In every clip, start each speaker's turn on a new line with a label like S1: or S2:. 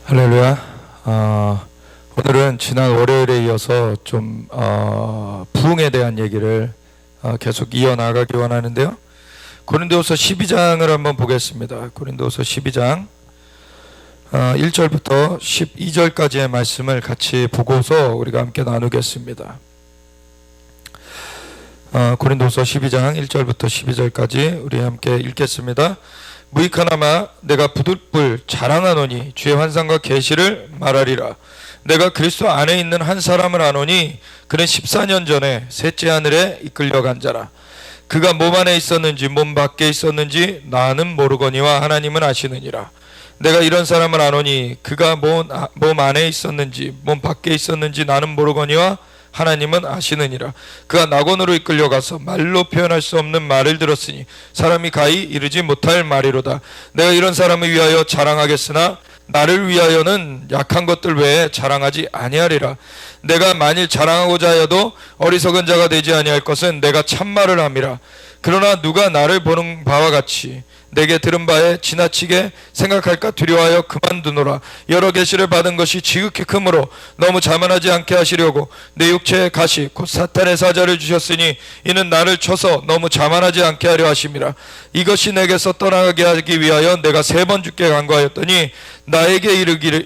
S1: 할렐루야. 오늘은 지난 월요일에 이어서 좀 부흥에 대한 얘기를 계속 이어나가기 원하는데요. 고린도후서 12장을 한번 보겠습니다. 고린도후서 12장 1절부터 12절까지의 말씀을 같이 보고서 우리가 함께 나누겠습니다. 고린도후서 12장 1절부터 12절까지 우리 함께 읽겠습니다. 무익하나마 내가 부들불 자랑하노니 주의 환상과 계시를 말하리라. 내가 그리스도 안에 있는 한 사람을 아노니 그는 14년 전에 셋째 하늘에 이끌려간 자라. 그가 몸 안에 있었는지 몸 밖에 있었는지 나는 모르거니와 하나님은 아시느니라. 내가 이런 사람을 아노니 그가 몸 안에 있었는지 몸 밖에 있었는지 나는 모르거니와 하나님은 아시느니라. 그가 낙원으로 이끌려가서 말로 표현할 수 없는 말을 들었으니 사람이 가히 이르지 못할 말이로다. 내가 이런 사람을 위하여 자랑하겠으나 나를 위하여는 약한 것들 외에 자랑하지 아니하리라. 내가 만일 자랑하고자 하여도 어리석은 자가 되지 아니할 것은 내가 참말을 함이라. 그러나 누가 나를 보는 바와 같이 내게 들은 바에 지나치게 생각할까 두려워하여 그만두노라. 여러 계시를 받은 것이 지극히 크므로 너무 자만하지 않게 하시려고 내 육체의 가시 곧 사탄의 사자를 주셨으니 이는 나를 쳐서 너무 자만하지 않게 하려 하심이라. 이것이 내게서 떠나가게 하기 위하여 내가 3번 주께 간구하였더니 나에게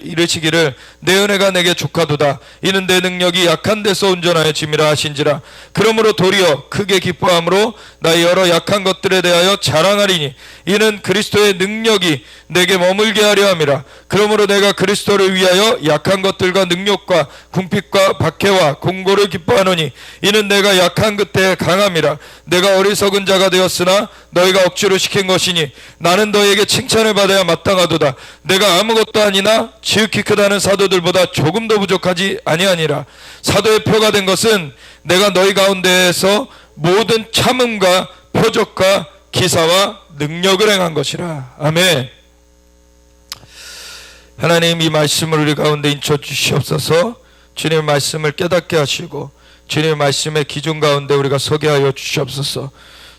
S1: 이르시기를 내 은혜가 내게 족하도다. 이는 내 능력이 약한 데서 온전하여 짐이라 하신지라. 그러므로 도리어 크게 기뻐함으로 나의 여러 약한 것들에 대하여 자랑하리니 이는 그리스도의 능력이 내게 머물게 하려 함이라. 그러므로 내가 그리스도를 위하여 약한 것들과 능력과 궁핍과 박해와 공고를 기뻐하노니 이는 내가 약한 그때에 강함이라. 내가 어리석은 자가 되었으나 너희가 억지로 시킨 것이니 나는 너희에게 칭찬을 받아야 마땅하도다. 내가 아무것도 아니나 지극히 크다는 사도들보다 조금도 부족하지 아니하니라. 사도의 표가 된 것은 내가 너희 가운데에서 모든 참음과 표적과 기사와 능력을 행한 것이라. 아멘. 하나님, 이 말씀을 우리 가운데 인쳐 주시옵소서. 주님의 말씀을 깨닫게 하시고 주님의 말씀의 기준 가운데 우리가 서게 하여 주시옵소서.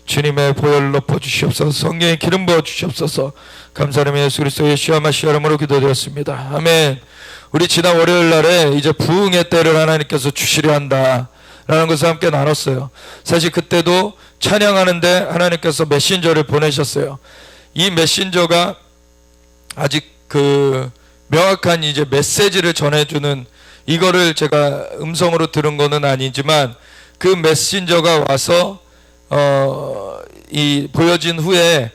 S1: 주님의 보혈을 높여 주시옵소서. 성령의 기름 부어 주시옵소서. 감사하며 예수 그리스도 예수와 마시아 이름으로 기도드렸습니다. 아멘. 우리 지난 월요일 날에 이제 부흥의 때를 하나님께서 주시려 한다 라는 것을 함께 나눴어요. 사실 그때도 찬양하는데 하나님께서 메신저를 보내셨어요. 이 메신저가 아직 그 명확한 이제 메시지를 전해주는, 이거를 제가 음성으로 들은 거는 아니지만 그 메신저가 와서 이 보여진 후에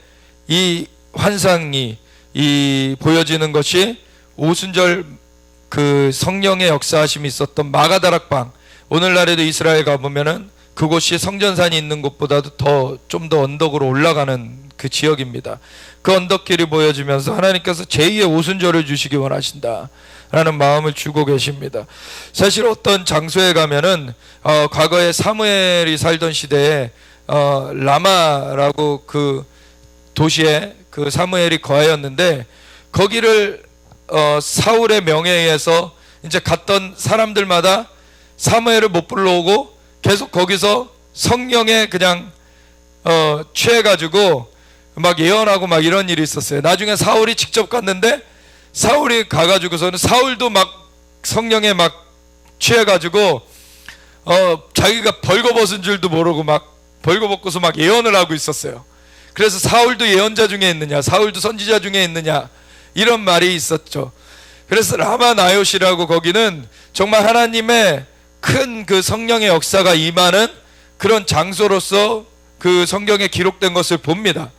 S1: 이 환상이 이 보여지는 것이 오순절 그 성령의 역사하심이 있었던 마가다락방, 오늘날에도 이스라엘 가보면은 그곳이 성전산이 있는 곳보다도 좀 더 언덕으로 올라가는 그 지역입니다. 그 언덕길이 보여지면서 하나님께서 제2의 오순절을 주시기 원하신다 라는 마음을 주고 계십니다. 사실 어떤 장소에 가면은 과거에 사무엘이 살던 시대에 라마라고 그 도시에 그 사무엘이 거하였는데, 거기를 사울의 명예에 의해서 이제 갔던 사람들마다 사무엘을 못 불러오고 계속 거기서 성령에 그냥 취해가지고 막 예언하고 막 이런 일이 있었어요. 나중에 사울이 직접 갔는데 사울이 가가지고서는 사울도 막 성령에 막 취해가지고 자기가 벌거벗은 줄도 모르고 막 벌거벗고서 막 예언을 하고 있었어요. 그래서 사울도 예언자 중에 있느냐, 사울도 선지자 중에 있느냐, 이런 말이 있었죠. 그래서 라마나요시라고, 거기는 정말 하나님의 큰 그 성령의 역사가 임하는 그런 장소로서 그 성경에 기록된 것을 봅니다.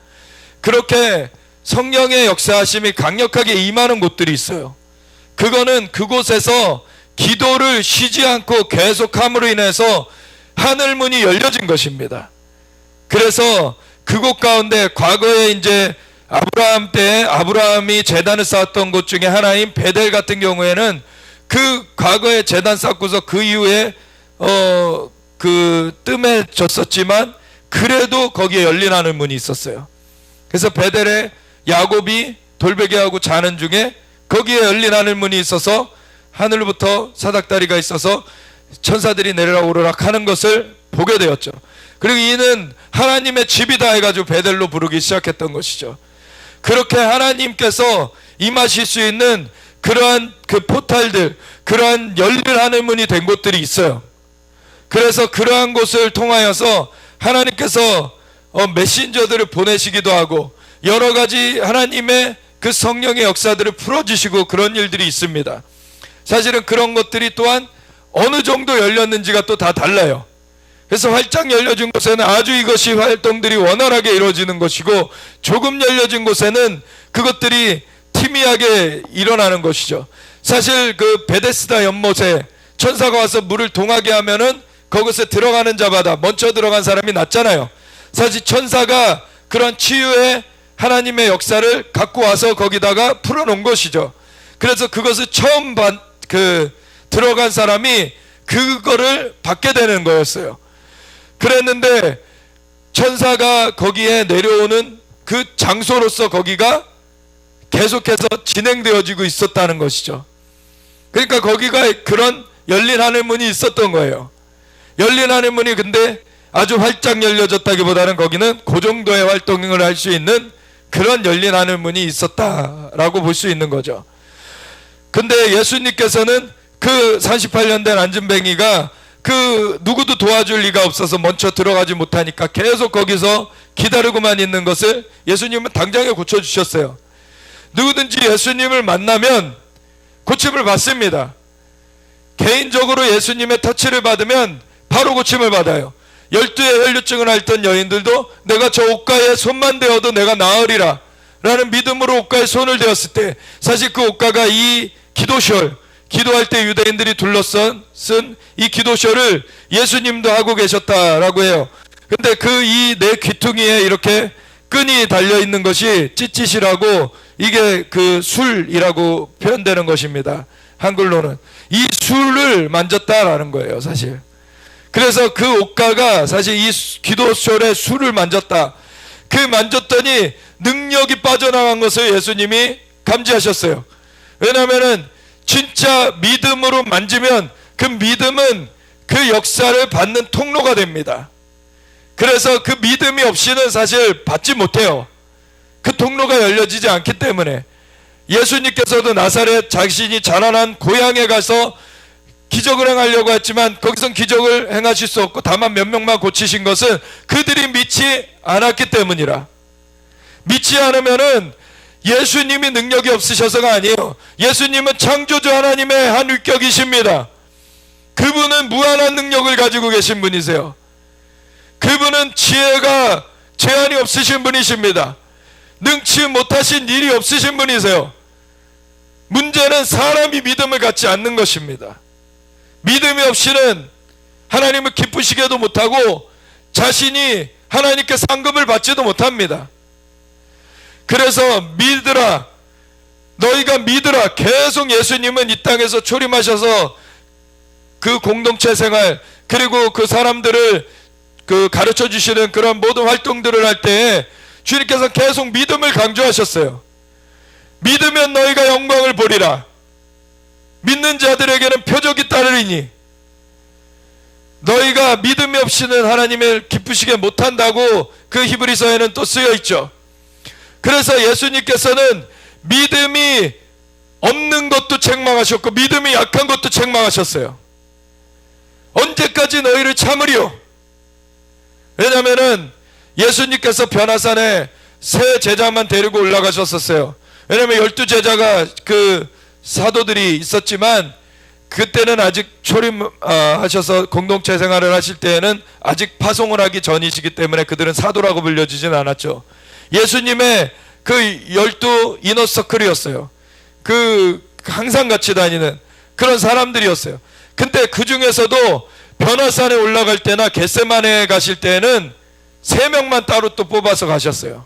S1: 그렇게 성령의 역사하심이 강력하게 임하는 곳들이 있어요. 그거는 그곳에서 기도를 쉬지 않고 계속함으로 인해서 하늘문이 열려진 것입니다. 그래서 그곳 가운데 과거에 이제 아브라함 때 아브라함이 제단을 쌓았던 곳 중에 하나인 베델 같은 경우에는 그 과거에 제단 쌓고서 그 이후에 그 뜸해졌었지만 그래도 거기에 열린 하늘문이 있었어요. 그래서 베델에 야곱이 돌베개하고 자는 중에 거기에 열린 하늘문이 있어서 하늘로부터 사닥다리가 있어서 천사들이 내려오르락 하는 것을 보게 되었죠. 그리고 이는 하나님의 집이다 해가지고 베델로 부르기 시작했던 것이죠. 그렇게 하나님께서 임하실 수 있는 그러한 그 포탈들, 그러한 열린 하늘 문이 된 곳들이 있어요. 그래서 그러한 곳을 통하여서 하나님께서 메신저들을 보내시기도 하고 여러 가지 하나님의 그 성령의 역사들을 풀어주시고 그런 일들이 있습니다. 사실은 그런 것들이 또한 어느 정도 열렸는지가 또 다 달라요. 그래서 활짝 열려진 곳에는 아주 이것이 활동들이 원활하게 이루어지는 것이고, 조금 열려진 곳에는 그것들이 희미하게 일어나는 것이죠. 사실 그 베데스다 연못에 천사가 와서 물을 동하게 하면은 그것에 들어가는 자마다 먼저 들어간 사람이 낫잖아요. 사실 천사가 그런 치유의 하나님의 역사를 갖고 와서 거기다가 풀어놓은 것이죠. 그래서 그것을 처음 들어간 사람이 그거를 받게 되는 거였어요. 그랬는데 천사가 거기에 내려오는 그 장소로서 거기가 계속해서 진행되어지고 있었다는 것이죠. 그러니까 거기가 그런 열린 하늘문이 있었던 거예요. 열린 하늘문이 근데 아주 활짝 열려졌다기보다는 거기는 그 정도의 활동을 할 수 있는 그런 열린 하늘문이 있었다라고 볼 수 있는 거죠. 근데 예수님께서는 그 38년 된 안진뱅이가 그 누구도 도와줄 리가 없어서 먼저 들어가지 못하니까 계속 거기서 기다리고만 있는 것을 예수님은 당장에 고쳐주셨어요. 누구든지 예수님을 만나면 고침을 받습니다. 개인적으로 예수님의 터치를 받으면 바로 고침을 받아요. 12의 혈류증을 앓던 여인들도 내가 저 옷가에 손만 대어도 내가 나으리라 라는 믿음으로 옷가에 손을 대었을 때, 사실 그 옷가가 이 기도시월, 기도할 때 유대인들이 둘러쓴 이 기도시월을 예수님도 하고 계셨다라고 해요. 근데 그 이 내 귀퉁이에 이렇게 끈이 달려있는 것이 찌찌시라고, 이게 그 술이라고 표현되는 것입니다. 한글로는 이 술을 만졌다라는 거예요, 사실. 그래서 그 옷가가 사실 이 기도시월에 술을 만졌다. 그 만졌더니 능력이 빠져나간 것을 예수님이 감지하셨어요. 왜냐하면은 진짜 믿음으로 만지면 그 믿음은 그 역사를 받는 통로가 됩니다. 그래서 그 믿음이 없이는 사실 받지 못해요. 그 통로가 열려지지 않기 때문에. 예수님께서도 나사렛 자신이 자라난 고향에 가서 기적을 행하려고 했지만 거기선 기적을 행하실 수 없고 다만 몇 명만 고치신 것은 그들이 믿지 않았기 때문이라. 믿지 않으면은 예수님이 능력이 없으셔서가 아니에요. 예수님은 창조주 하나님의 한 위격이십니다. 그분은 무한한 능력을 가지고 계신 분이세요. 그분은 지혜가 제한이 없으신 분이십니다. 능치 못하신 일이 없으신 분이세요. 문제는 사람이 믿음을 갖지 않는 것입니다. 믿음이 없이는 하나님을 기쁘시게도 못하고 자신이 하나님께 상급을 받지도 못합니다. 그래서 믿으라, 너희가 믿으라. 계속 예수님은 이 땅에서 초림하셔서 그 공동체 생활, 그리고 그 사람들을 그 가르쳐 주시는 그런 모든 활동들을 할 때에 주님께서 계속 믿음을 강조하셨어요. 믿으면 너희가 영광을 보리라. 믿는 자들에게는 표적이 따르리니. 너희가 믿음이 없이는 하나님을 기쁘시게 못한다고 그 히브리서에는 또 쓰여 있죠. 그래서 예수님께서는 믿음이 없는 것도 책망하셨고 믿음이 약한 것도 책망하셨어요. 언제까지 너희를 참으리요? 왜냐하면은 예수님께서 변화산에 세 제자만 데리고 올라가셨었어요. 왜냐하면 12제자가 그 사도들이 있었지만 그때는 아직 초림하셔서 공동체 생활을 하실 때에는 아직 파송을 하기 전이시기 때문에 그들은 사도라고 불려지진 않았죠. 예수님의 그 12 이너서클이었어요. 그 항상 같이 다니는 그런 사람들이었어요. 근데 그 중에서도 변화산에 올라갈 때나 겟세마네에 가실 때는 3명만 따로 또 뽑아서 가셨어요.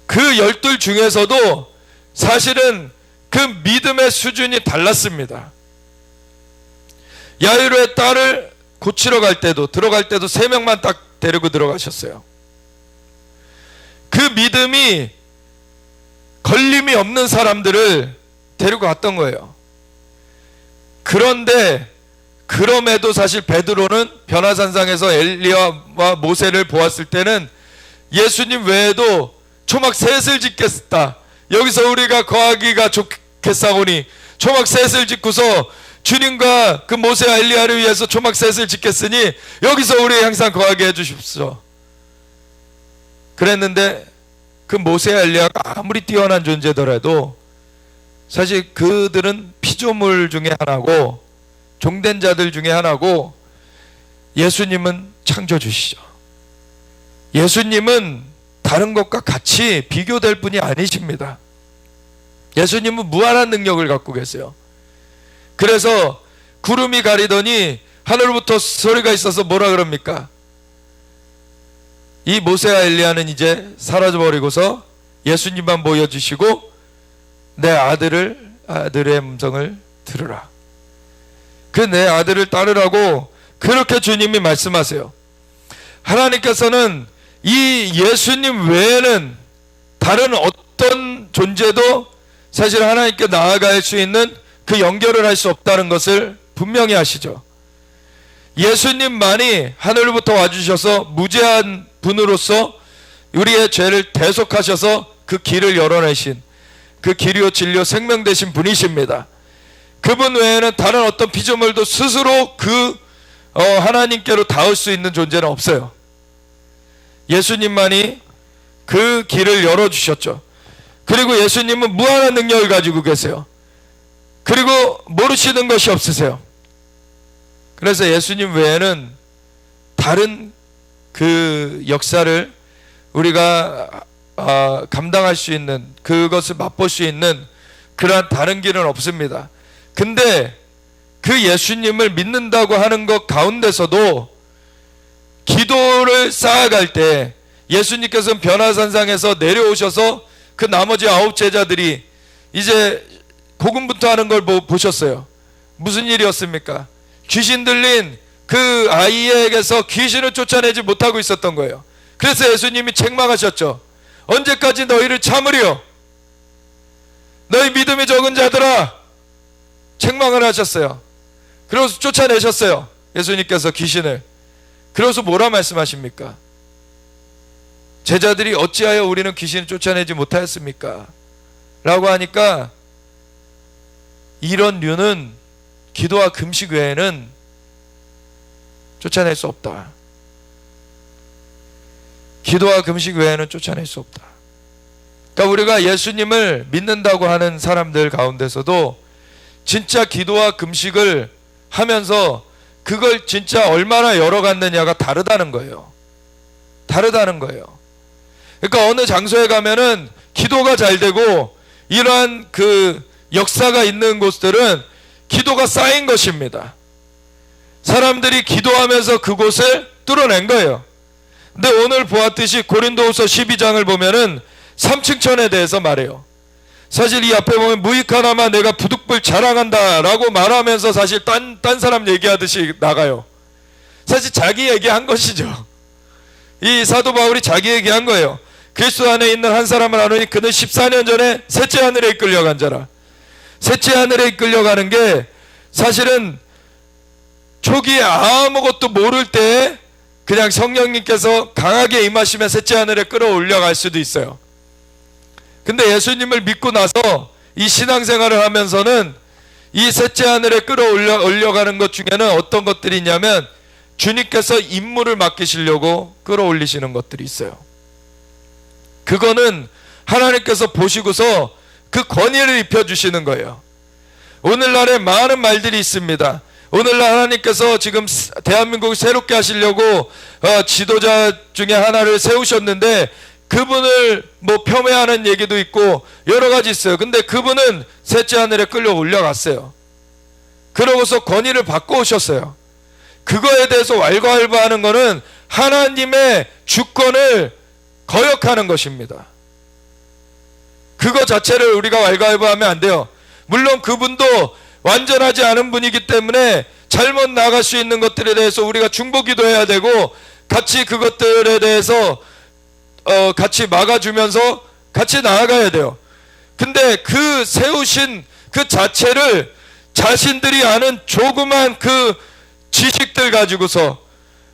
S1: 그 12 중에서도 사실은 그 믿음의 수준이 달랐습니다. 야이로의 딸을 고치러 갈 때도 들어갈 때도 3명만 딱 데리고 들어가셨어요. 그 믿음이 걸림이 없는 사람들을 데리고 갔던 거예요. 그런데 그럼에도 사실 베드로는 변화산상에서 엘리야와 모세를 보았을 때는 예수님 외에도 초막 셋을 짓겠다 여기서 우리가 거하기가 좋겠사오니 초막셋을 짓고서 주님과 그 모세와 엘리야를 위해서 초막셋을 짓겠으니 여기서 우리 항상 거하게 해주십시오. 그랬는데 그 모세와 엘리야가 아무리 뛰어난 존재더라도 사실 그들은 피조물 중에 하나고 종된 자들 중에 하나고, 예수님은 창조주시죠. 예수님은 다른 것과 같이 비교될 분이 아니십니다. 예수님은 무한한 능력을 갖고 계세요. 그래서 구름이 가리더니 하늘부터 소리가 있어서 뭐라 그럽니까? 이 모세와 엘리야는 이제 사라져버리고서 예수님만 보여주시고 내 아들의 음성을 들으라. 그 내 아들을 따르라고 그렇게 주님이 말씀하세요. 하나님께서는 이 예수님 외에는 다른 어떤 존재도 사실 하나님께 나아갈 수 있는 그 연결을 할 수 없다는 것을 분명히 아시죠. 예수님만이 하늘부터 와주셔서 무죄한 분으로서 우리의 죄를 대속하셔서 그 길을 열어내신, 그 길이요 진리요 생명 되신 분이십니다. 그분 외에는 다른 어떤 피조물도 스스로 하나님께로 닿을 수 있는 존재는 없어요. 예수님만이 그 길을 열어주셨죠. 그리고 예수님은 무한한 능력을 가지고 계세요. 그리고 모르시는 것이 없으세요. 그래서 예수님 외에는 다른 그 역사를 우리가 감당할 수 있는, 그것을 맛볼 수 있는 그러한 다른 길은 없습니다. 근데 그 예수님을 믿는다고 하는 것 가운데서도 기도를 쌓아갈 때 예수님께서는 변화산상에서 내려오셔서 그 나머지 9 제자들이 이제 고군분투하는 걸 보셨어요. 무슨 일이었습니까? 귀신 들린 그 아이에게서 귀신을 쫓아내지 못하고 있었던 거예요. 그래서 예수님이 책망하셨죠. 언제까지 너희를 참으리요? 너희 믿음이 적은 자들아, 책망을 하셨어요. 그래서 쫓아내셨어요. 예수님께서 귀신을. 그래서 뭐라 말씀하십니까? 제자들이 어찌하여 우리는 귀신을 쫓아내지 못하였습니까? 라고 하니까 이런 류는 기도와 금식 외에는 쫓아낼 수 없다. 기도와 금식 외에는 쫓아낼 수 없다. 그러니까 우리가 예수님을 믿는다고 하는 사람들 가운데서도 진짜 기도와 금식을 하면서 그걸 진짜 얼마나 열어갔느냐가 다르다는 거예요. 다르다는 거예요. 그러니까 어느 장소에 가면은 기도가 잘 되고 이러한 그 역사가 있는 곳들은 기도가 쌓인 것입니다. 사람들이 기도하면서 그곳을 뚫어낸 거예요. 근데 오늘 보았듯이 고린도후서 12장을 보면은 3층천에 대해서 말해요. 사실 이 앞에 보면 무익하나마 내가 부득불 자랑한다 라고 말하면서 사실 딴 사람 얘기하듯이 나가요. 사실 자기 얘기한 것이죠. 이 사도 바울이 자기 얘기한 거예요. 그리스도 안에 있는 한 사람을 아노니 그는 14년 전에 셋째 하늘에 이끌려간 자라. 셋째 하늘에 이끌려가는 게 사실은 초기에 아무것도 모를 때 그냥 성령님께서 강하게 임하시면 셋째 하늘에 끌어올려갈 수도 있어요. 근데 예수님을 믿고 나서 이 신앙생활을 하면서는 이 셋째 하늘에 끌어올려가는 것 중에는 어떤 것들이 있냐면 주님께서 임무를 맡기시려고 끌어올리시는 것들이 있어요. 그거는 하나님께서 보시고서 그 권위를 입혀주시는 거예요. 오늘날에 많은 말들이 있습니다. 오늘날 하나님께서 지금 대한민국을 새롭게 하시려고 지도자 중에 하나를 세우셨는데 그분을 뭐 폄훼하는 얘기도 있고 여러 가지 있어요. 근데 그분은 셋째 하늘에 끌려 올라갔어요. 그러고서 권위를 받고 오셨어요. 그거에 대해서 왈가왈부하는 거는 하나님의 주권을 거역하는 것입니다. 그거 자체를 우리가 왈가왈부하면 안 돼요. 물론 그분도 완전하지 않은 분이기 때문에 잘못 나갈 수 있는 것들에 대해서 우리가 중보기도해야 되고 같이 그것들에 대해서 같이 막아주면서 같이 나아가야 돼요. 근데 그 세우신 그 자체를 자신들이 아는 조그만 그 지식들 가지고서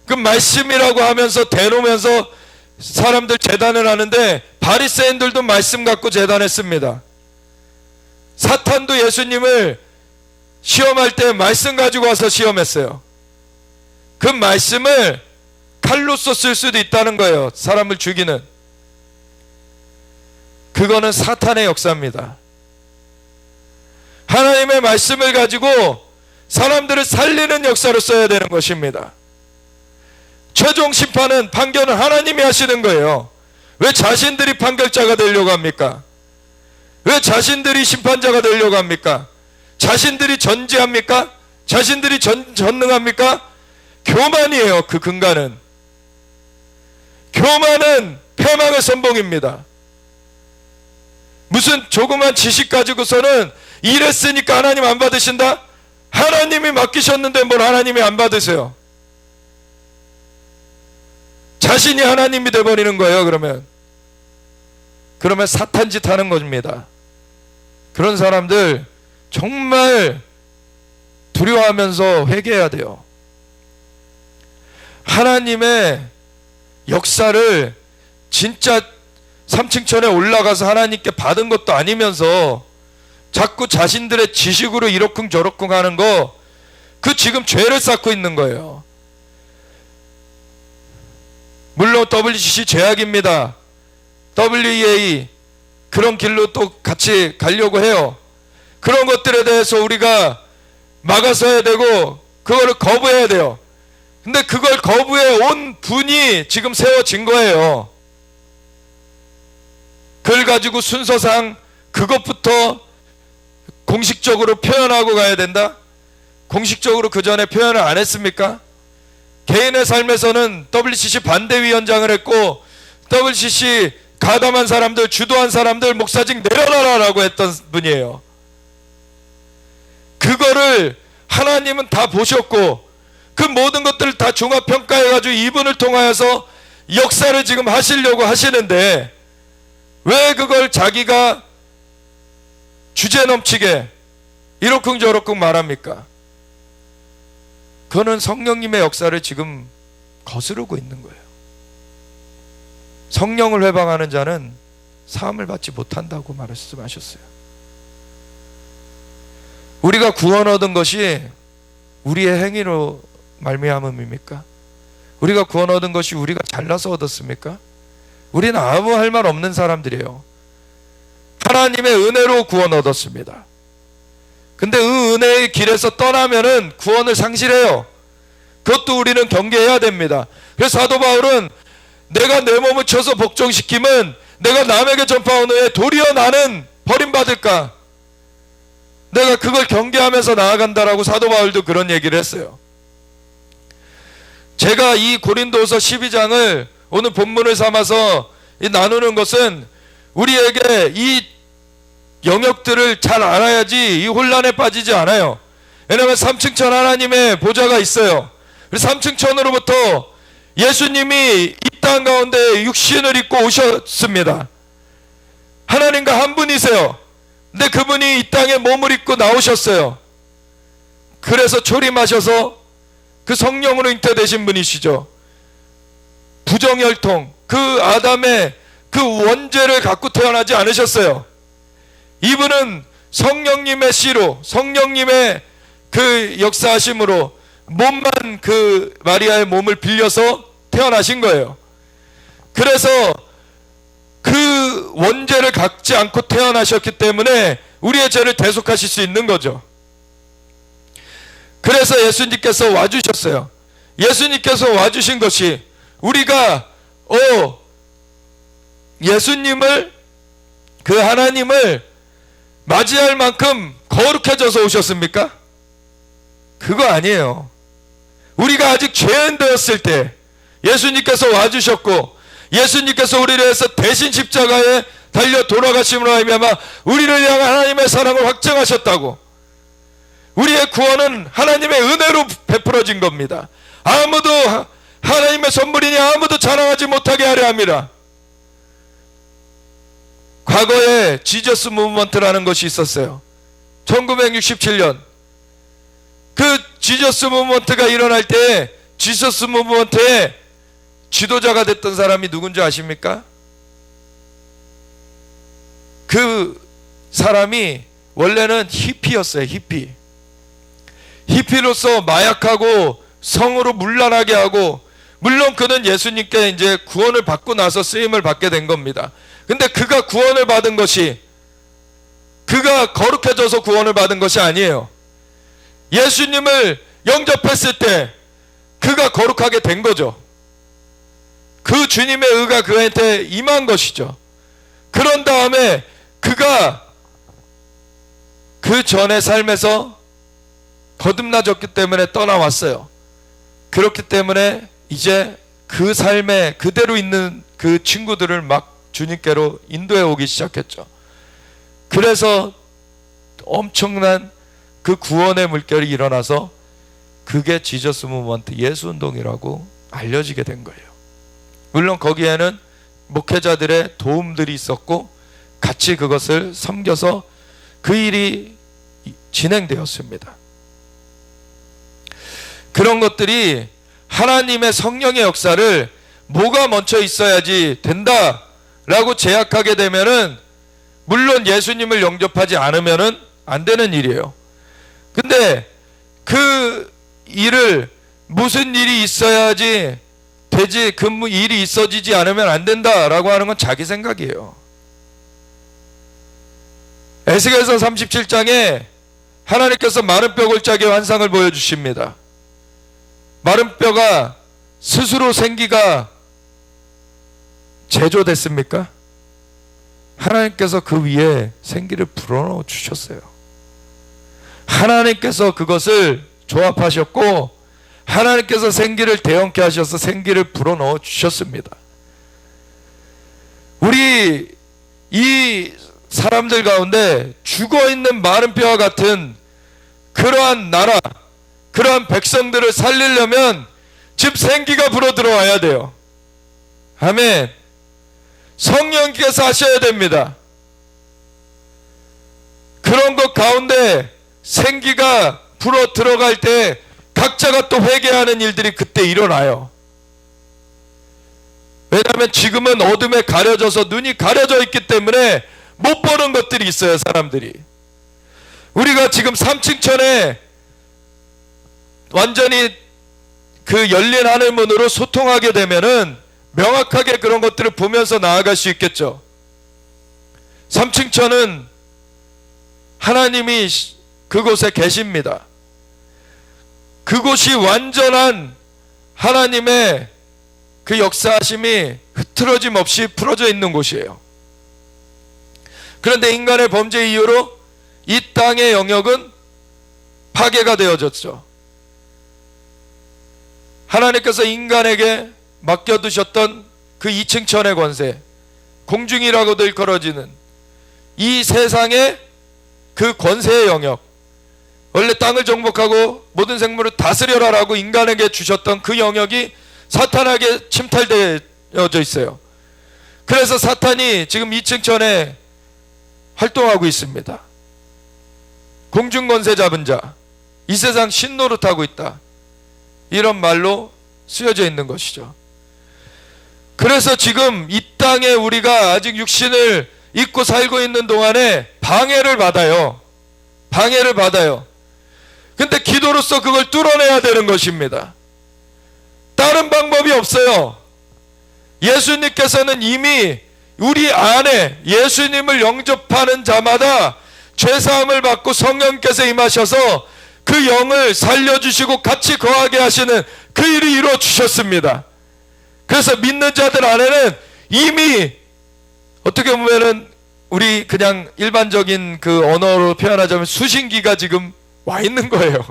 S1: 그 말씀이라고 하면서 대놓으면서 사람들 재단을 하는데 바리새인들도 말씀 갖고 재단했습니다. 사탄도 예수님을 시험할 때 말씀 가지고 와서 시험했어요. 그 말씀을 칼로써 쓸 수도 있다는 거예요. 사람을 죽이는. 그거는 사탄의 역사입니다. 하나님의 말씀을 가지고 사람들을 살리는 역사로 써야 되는 것입니다. 최종 심판은, 판결은 하나님이 하시는 거예요. 왜 자신들이 판결자가 되려고 합니까? 왜 자신들이 심판자가 되려고 합니까? 자신들이 전지합니까? 자신들이 전능합니까? 교만이에요. 그 근간은. 교만은 패망의 선봉입니다. 무슨 조그만 지식 가지고서는 이랬으니까 하나님 안 받으신다? 하나님이 맡기셨는데 뭘 하나님이 안 받으세요? 자신이 하나님이 돼버리는 거예요. 그러면 사탄 짓 하는 겁니다. 그런 사람들 정말 두려워하면서 회개해야 돼요. 하나님의 역사를 진짜 3층천에 올라가서 하나님께 받은 것도 아니면서 자꾸 자신들의 지식으로 이러쿵저러쿵 하는 거, 그 지금 죄를 쌓고 있는 거예요. 물론 WCC 죄악입니다. WEA 그런 길로 또 같이 가려고 해요. 그런 것들에 대해서 우리가 막아서야 되고 그거를 거부해야 돼요. 근데 그걸 거부해 온 분이 지금 세워진 거예요. 그걸 가지고 순서상 그것부터 공식적으로 표현하고 가야 된다? 공식적으로 그 전에 표현을 안 했습니까? 개인의 삶에서는 WCC 반대위원장을 했고, WCC 가담한 사람들, 주도한 사람들 목사직 내려놔라라고 했던 분이에요. 그거를 하나님은 다 보셨고 그 모든 것들을 다 종합평가해가지고 이분을 통하여서 역사를 지금 하시려고 하시는데, 왜 그걸 자기가 주제 넘치게 이러쿵저러쿵 말합니까? 그거는 성령님의 역사를 지금 거스르고 있는 거예요. 성령을 회방하는 자는 사함을 받지 못한다고 말씀하셨어요. 우리가 구원 얻은 것이 우리의 행위로 말미암음입니까? 우리가 구원 얻은 것이 우리가 잘나서 얻었습니까? 우리는 아무 할 말 없는 사람들이에요. 하나님의 은혜로 구원 얻었습니다. 근데 그 은혜의 길에서 떠나면은 구원을 상실해요. 그것도 우리는 경계해야 됩니다. 그래서 사도 바울은 내가 내 몸을 쳐서 복종시킴은 내가 남에게 전파한 후에 도리어 나는 버림받을까? 내가 그걸 경계하면서 나아간다라고 사도 바울도 그런 얘기를 했어요. 제가 이 고린도서 12장을 오늘 본문을 삼아서 나누는 것은 우리에게 이 영역들을 잘 알아야지 이 혼란에 빠지지 않아요. 왜냐하면 3층천 하나님의 보좌가 있어요. 그래서 3층천으로부터 예수님이 이 땅 가운데 육신을 입고 오셨습니다. 하나님과 한 분이세요. 근데 그분이 이 땅에 몸을 입고 나오셨어요. 그래서 초림하셔서 그 성령으로 잉태되신 분이시죠. 부정혈통, 그 아담의 그 원죄를 갖고 태어나지 않으셨어요. 이분은 성령님의 씨로, 성령님의 그 역사하심으로 몸만 그 마리아의 몸을 빌려서 태어나신 거예요. 그래서 그 원죄를 갖지 않고 태어나셨기 때문에 우리의 죄를 대속하실 수 있는 거죠. 그래서 예수님께서 와주셨어요. 예수님께서 와주신 것이 우리가 예수님을, 그 하나님을 맞이할 만큼 거룩해져서 오셨습니까? 그거 아니에요. 우리가 아직 죄인 되었을 때 예수님께서 와주셨고, 예수님께서 우리를 위해서 대신 십자가에 달려 돌아가심으로 말미암아 우리를 향한 하나님의 사랑을 확증하셨다고. 우리의 구원은 하나님의 은혜로 베풀어진 겁니다. 아무도 하나님의 선물이니 아무도 자랑하지 못하게 하려 합니다. 과거에 지저스 무브먼트라는 것이 있었어요. 1967년 그 지저스 무브먼트가 일어날 때 지저스 무브먼트의 지도자가 됐던 사람이 누군지 아십니까? 그 사람이 원래는 히피였어요. 히피로서 마약하고 성으로 문란하게 하고, 물론 그는 예수님께 이제 구원을 받고 나서 쓰임을 받게 된 겁니다. 근데 그가 구원을 받은 것이, 그가 거룩해져서 구원을 받은 것이 아니에요. 예수님을 영접했을 때 그가 거룩하게 된 거죠. 그 주님의 의가 그한테 임한 것이죠. 그런 다음에 그가 그 전의 삶에서 거듭나졌기 때문에 떠나왔어요. 그렇기 때문에 이제 그 삶에 그대로 있는 그 친구들을 막 주님께로 인도해 오기 시작했죠. 그래서 엄청난 그 구원의 물결이 일어나서 그게 지저스 무브먼트, 예수 운동이라고 알려지게 된 거예요. 물론 거기에는 목회자들의 도움들이 있었고 같이 그것을 섬겨서 그 일이 진행되었습니다. 그런 것들이 하나님의 성령의 역사를 뭐가 먼저 있어야지 된다라고 제약하게 되면은, 물론 예수님을 영접하지 않으면은 안 되는 일이에요. 근데 그 일을, 무슨 일이 있어야지 되지, 그 일이 있어지지 않으면 안 된다라고 하는 건 자기 생각이에요. 에스겔서 37장에 하나님께서 마른 뼈 골짜기의 환상을 보여주십니다. 마른 뼈가 스스로 생기가 제조됐습니까? 하나님께서 그 위에 생기를 불어넣어 주셨어요. 하나님께서 그것을 조합하셨고 하나님께서 생기를 대형케 하셔서 생기를 불어넣어 주셨습니다. 우리 이 사람들 가운데 죽어있는 마른 뼈와 같은 그러한 나라, 그러한 백성들을 살리려면 집 생기가 불어 들어와야 돼요. 아멘. 성령께서 하셔야 됩니다. 그런 것 가운데 생기가 불어 들어갈 때 각자가 또 회개하는 일들이 그때 일어나요. 왜냐하면 지금은 어둠에 가려져서 눈이 가려져 있기 때문에 못 보는 것들이 있어요. 사람들이. 우리가 지금 3층천에 완전히 그 열린 하늘문으로 소통하게 되면은 명확하게 그런 것들을 보면서 나아갈 수 있겠죠. 3층천은 하나님이 그곳에 계십니다. 그곳이 완전한 하나님의 그 역사하심이 흐트러짐 없이 풀어져 있는 곳이에요. 그런데 인간의 범죄 이후로 이 땅의 영역은 파괴가 되어졌죠. 하나님께서 인간에게 맡겨두셨던 그 2층천의 권세, 공중이라고도 일컬어지는 이 세상의 그 권세의 영역, 원래 땅을 정복하고 모든 생물을 다스려라라고 인간에게 주셨던 그 영역이 사탄에게 침탈되어져 있어요. 그래서 사탄이 지금 2층천에 활동하고 있습니다. 공중권세 잡은 자, 이 세상 신노릇하고 있다, 이런 말로 쓰여져 있는 것이죠. 그래서 지금 이 땅에 우리가 아직 육신을 입고 살고 있는 동안에 방해를 받아요. 근데 기도로서 그걸 뚫어내야 되는 것입니다. 다른 방법이 없어요. 예수님께서는 이미 우리 안에 예수님을 영접하는 자마다 죄사함을 받고 성령께서 임하셔서 그 영을 살려주시고 같이 거하게 하시는 그 일을 이루어 주셨습니다. 그래서 믿는 자들 안에는 이미 어떻게 보면은 우리 그냥 일반적인 그 언어로 표현하자면 수신기가 지금 와 있는 거예요.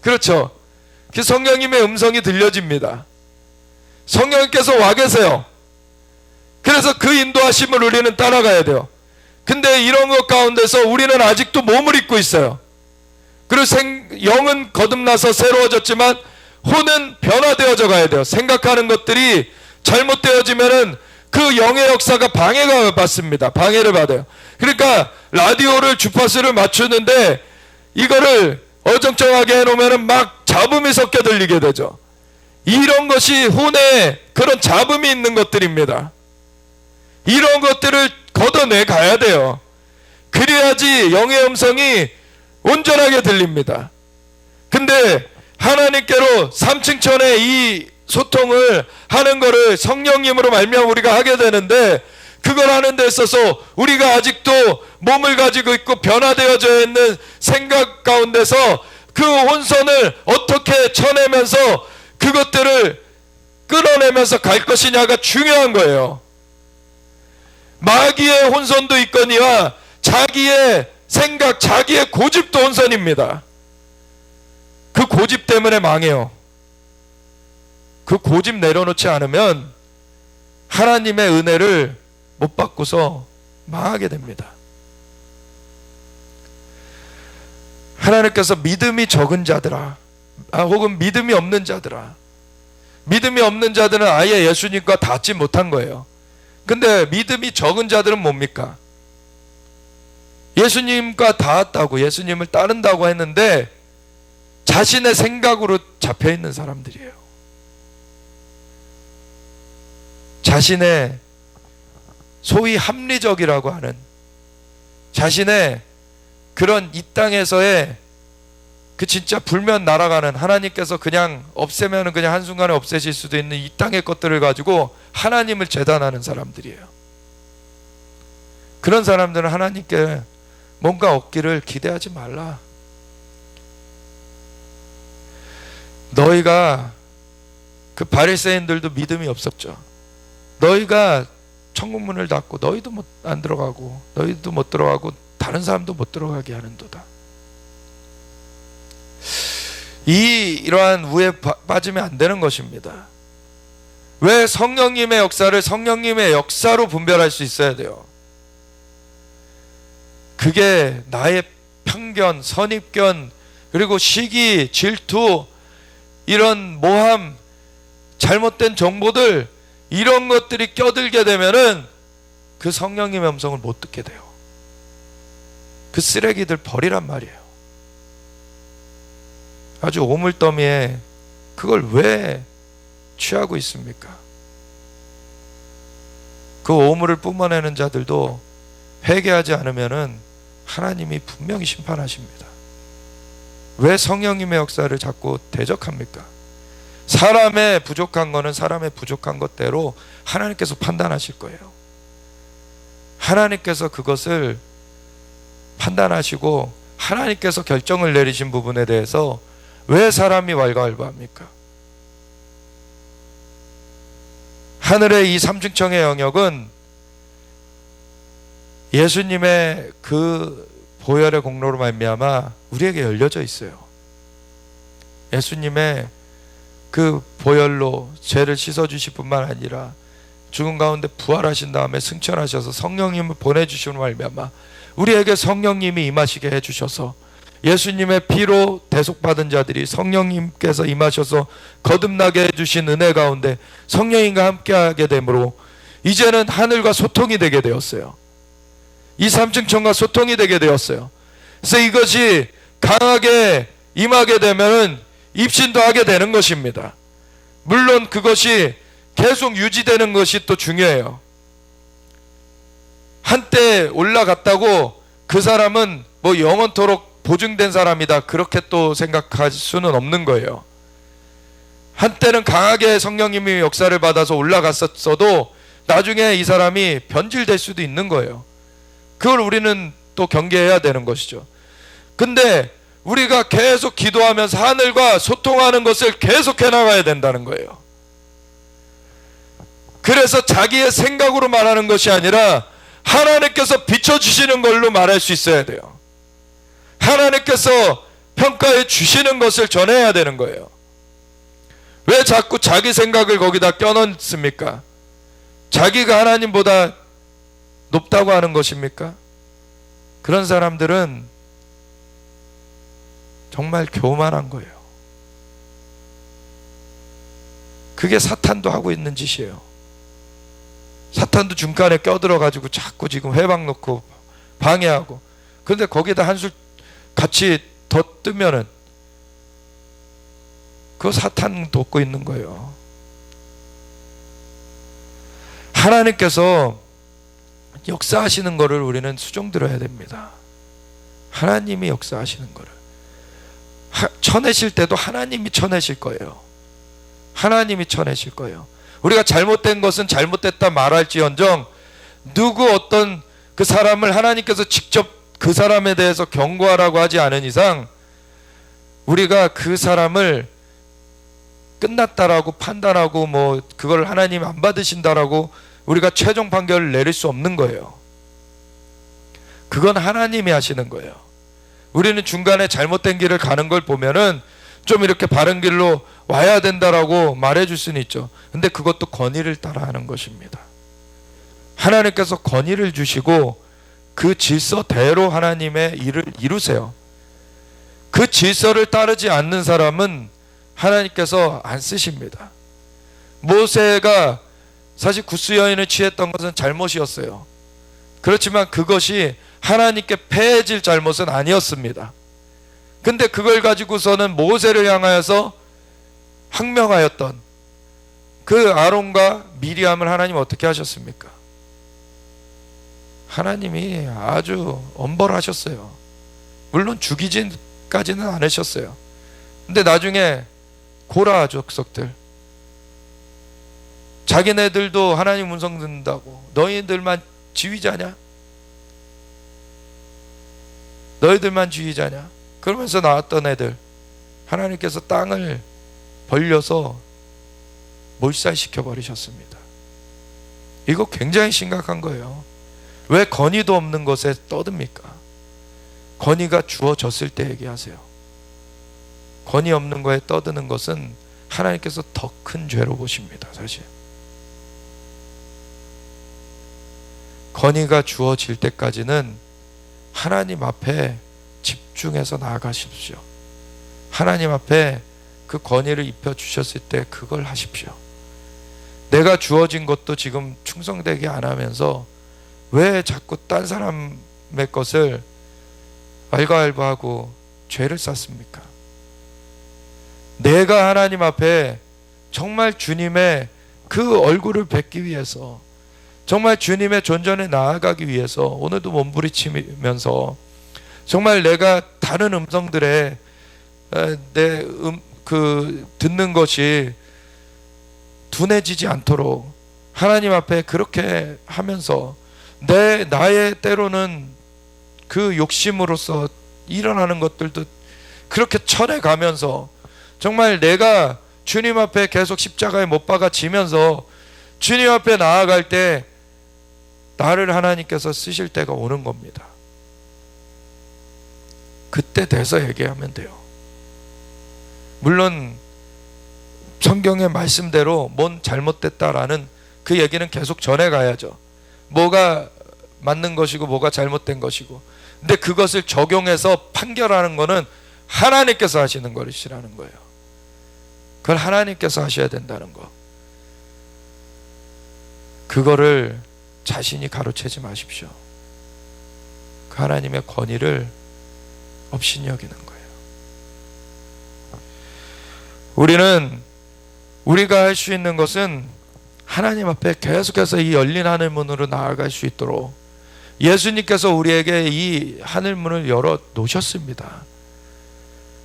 S1: 그렇죠. 그 성령님의 음성이 들려집니다. 성령님께서 와 계세요. 그래서 그 인도하심을 우리는 따라가야 돼요. 근데 이런 것 가운데서 우리는 아직도 몸을 입고 있어요. 그리고 영은 거듭나서 새로워졌지만 혼은 변화되어져 가야 돼요. 생각하는 것들이 잘못되어지면은 그 영의 역사가 방해가 받습니다. 방해를 받아요. 그러니까 라디오를 주파수를 맞추는데 이거를 어정쩡하게 해놓으면은 막 잡음이 섞여 들리게 되죠. 이런 것이 혼에 그런 잡음이 있는 것들입니다. 이런 것들을 걷어내 가야 돼요. 그래야지 영의 음성이 온전하게 들립니다. 근데 하나님께로 삼층천의 이 소통을 하는 거를 성령님으로 말미암아 우리가 하게 되는데, 그걸 하는 데 있어서 우리가 아직도 몸을 가지고 있고 변화되어져 있는 생각 가운데서 그 혼선을 어떻게 쳐내면서 그것들을 끌어내면서 갈 것이냐가 중요한 거예요. 마귀의 혼선도 있거니와 자기의 생각, 자기의 고집도 혼선입니다. 그 고집 때문에 망해요. 그 고집 내려놓지 않으면 하나님의 은혜를 못 받고서 망하게 됩니다. 하나님께서 믿음이 적은 자들아, 혹은 믿음이 없는 자들아, 믿음이 없는 자들은 아예 예수님과 닿지 못한 거예요. 근데 믿음이 적은 자들은 뭡니까? 예수님과 닿았다고, 예수님을 따른다고 했는데 자신의 생각으로 잡혀있는 사람들이에요. 자신의 소위 합리적이라고 하는, 자신의 그런 이 땅에서의 그 진짜 불면 날아가는, 하나님께서 그냥 없애면은 그냥 한순간에 없애실 수도 있는 이 땅의 것들을 가지고 하나님을 재단하는 사람들이에요. 그런 사람들은 하나님께 뭔가 얻기를 기대하지 말라. 너희가, 그 바리새인들도 믿음이 없었죠. 너희가 천국문을 닫고 너희도 안 들어가고 너희도 못 들어가고 다른 사람도 못 들어가게 하는도다. 이러한 우에 빠지면 안 되는 것입니다. 왜 성령님의 역사를 성령님의 역사로 분별할 수 있어야 돼요? 그게 나의 편견, 선입견, 그리고 시기, 질투, 이런 모함, 잘못된 정보들, 이런 것들이 껴들게 되면은 그 성령님의 음성을 못 듣게 돼요. 그 쓰레기들 버리란 말이에요. 아주 오물더미에 그걸 왜 취하고 있습니까? 그 오물을 뿜어내는 자들도 회개하지 않으면은 하나님이 분명히 심판하십니다. 왜 성령님의 역사를 자꾸 대적합니까? 사람의 부족한 거는 사람의 부족한 것대로 하나님께서 판단하실 거예요. 하나님께서 그것을 판단하시고 하나님께서 결정을 내리신 부분에 대해서 왜 사람이 왈가왈부합니까? 하늘의 이 삼층청의 영역은 예수님의 그 보혈의 공로로 말미암아 우리에게 열려져 있어요. 예수님의 그 보혈로 죄를 씻어주실 뿐만 아니라 죽은 가운데 부활하신 다음에 승천하셔서 성령님을 보내주시는 말미암아 우리에게 성령님이 임하시게 해주셔서 예수님의 피로 대속받은 자들이 성령님께서 임하셔서 거듭나게 해주신 은혜 가운데 성령님과 함께하게 되므로 이제는 하늘과 소통이 되게 되었어요. 이 삼층천과 소통이 되게 되었어요. 그래서 이것이 강하게 임하게 되면 입신도 하게 되는 것입니다. 물론 그것이 계속 유지되는 것이 또 중요해요. 한때 올라갔다고 그 사람은 뭐 영원토록 보증된 사람이다, 그렇게 또 생각할 수는 없는 거예요. 한때는 강하게 성령님이 역사를 받아서 올라갔었어도 나중에 이 사람이 변질될 수도 있는 거예요. 그걸 우리는 또 경계해야 되는 것이죠. 근데 우리가 계속 기도하면서 하늘과 소통하는 것을 계속해 나가야 된다는 거예요. 그래서 자기의 생각으로 말하는 것이 아니라 하나님께서 비춰주시는 걸로 말할 수 있어야 돼요. 하나님께서 평가해 주시는 것을 전해야 되는 거예요. 왜 자꾸 자기 생각을 거기다 껴넣습니까? 자기가 하나님보다 높다고 하는 것입니까? 그런 사람들은 정말 교만한 거예요. 그게 사탄도 하고 있는 짓이에요. 사탄도 중간에 껴들어가지고 자꾸 지금 회방 놓고 방해하고, 근데 거기다 한술 같이 더 뜨면은 그거 사탄 돕고 있는 거예요. 하나님께서 역사하시는 거를 우리는 수종들어야 됩니다. 하나님이 역사하시는 거를 쳐내실 때도 하나님이 쳐내실 거예요. 하나님이 쳐내실 거예요. 우리가 잘못된 것은 잘못됐다 말할지언정 누구 어떤 그 사람을 하나님께서 직접 그 사람에 대해서 경고하라고 하지 않은 이상 우리가 그 사람을 끝났다라고 판단하고 뭐 그걸 하나님 안 받으신다라고 우리가 최종 판결을 내릴 수 없는 거예요. 그건 하나님이 하시는 거예요. 우리는 중간에 잘못된 길을 가는 걸 보면은 좀 이렇게 바른 길로 와야 된다라고 말해줄 수는 있죠. 근데 그것도 권위를 따라 하는 것입니다. 하나님께서 권위를 주시고 그 질서대로 하나님의 일을 이루세요. 그 질서를 따르지 않는 사람은 하나님께서 안 쓰십니다. 모세가 사실 구스 여인을 취했던 것은 잘못이었어요. 그렇지만 그것이 하나님께 패해질 잘못은 아니었습니다. 근데 그걸 가지고서는 모세를 향하여서 항명하였던 그 아론과 미리암을 하나님 어떻게 하셨습니까? 하나님이 아주 엄벌하셨어요. 물론 죽이지까지는 않으셨어요. 근데 나중에 고라 족속들 자기네들도 하나님 음성 듣는다고 너희들만 지휘자냐? 너희들만 지휘자냐? 그러면서 나왔던 애들 하나님께서 땅을 벌려서 몰살시켜 버리셨습니다. 이거 굉장히 심각한 거예요. 왜 권위도 없는 것에 떠듭니까? 권위가 주어졌을 때 얘기하세요. 권위 없는 거에 떠드는 것은 하나님께서 더 큰 죄로 보십니다. 사실 권위가 주어질 때까지는 하나님 앞에 집중해서 나아가십시오. 하나님 앞에 그 권위를 입혀주셨을 때 그걸 하십시오. 내가 주어진 것도 지금 충성되게 안 하면서 왜 자꾸 딴 사람의 것을 알바알바하고 죄를 쌓습니까? 내가 하나님 앞에 정말 주님의 그 얼굴을 뵙기 위해서 정말 주님의 존전에 나아가기 위해서 오늘도 몸부리치면서 정말 내가 다른 음성들에 듣는 것이 둔해지지 않도록 하나님 앞에 그렇게 하면서 나의 때로는 그 욕심으로서 일어나는 것들도 그렇게 쳐내가면서 정말 내가 주님 앞에 계속 십자가에 못 박아지면서 주님 앞에 나아갈 때 나를 하나님께서 쓰실 때가 오는 겁니다. 그때 돼서 얘기하면 돼요. 물론 성경의 말씀대로 뭔 잘못됐다라는 그 얘기는 계속 전해가야죠. 뭐가 맞는 것이고 뭐가 잘못된 것이고. 근데 그것을 적용해서 판결하는 거는 하나님께서 하시는 것이라는 거예요. 그걸 하나님께서 하셔야 된다는 거. 그거를 자신이 가로채지 마십시오. 그 하나님의 권위를 없이 여기는 거예요. 우리는 우리가 할 수 있는 것은 하나님 앞에 계속해서 이 열린 하늘문으로 나아갈 수 있도록 예수님께서 우리에게 이 하늘문을 열어 놓으셨습니다.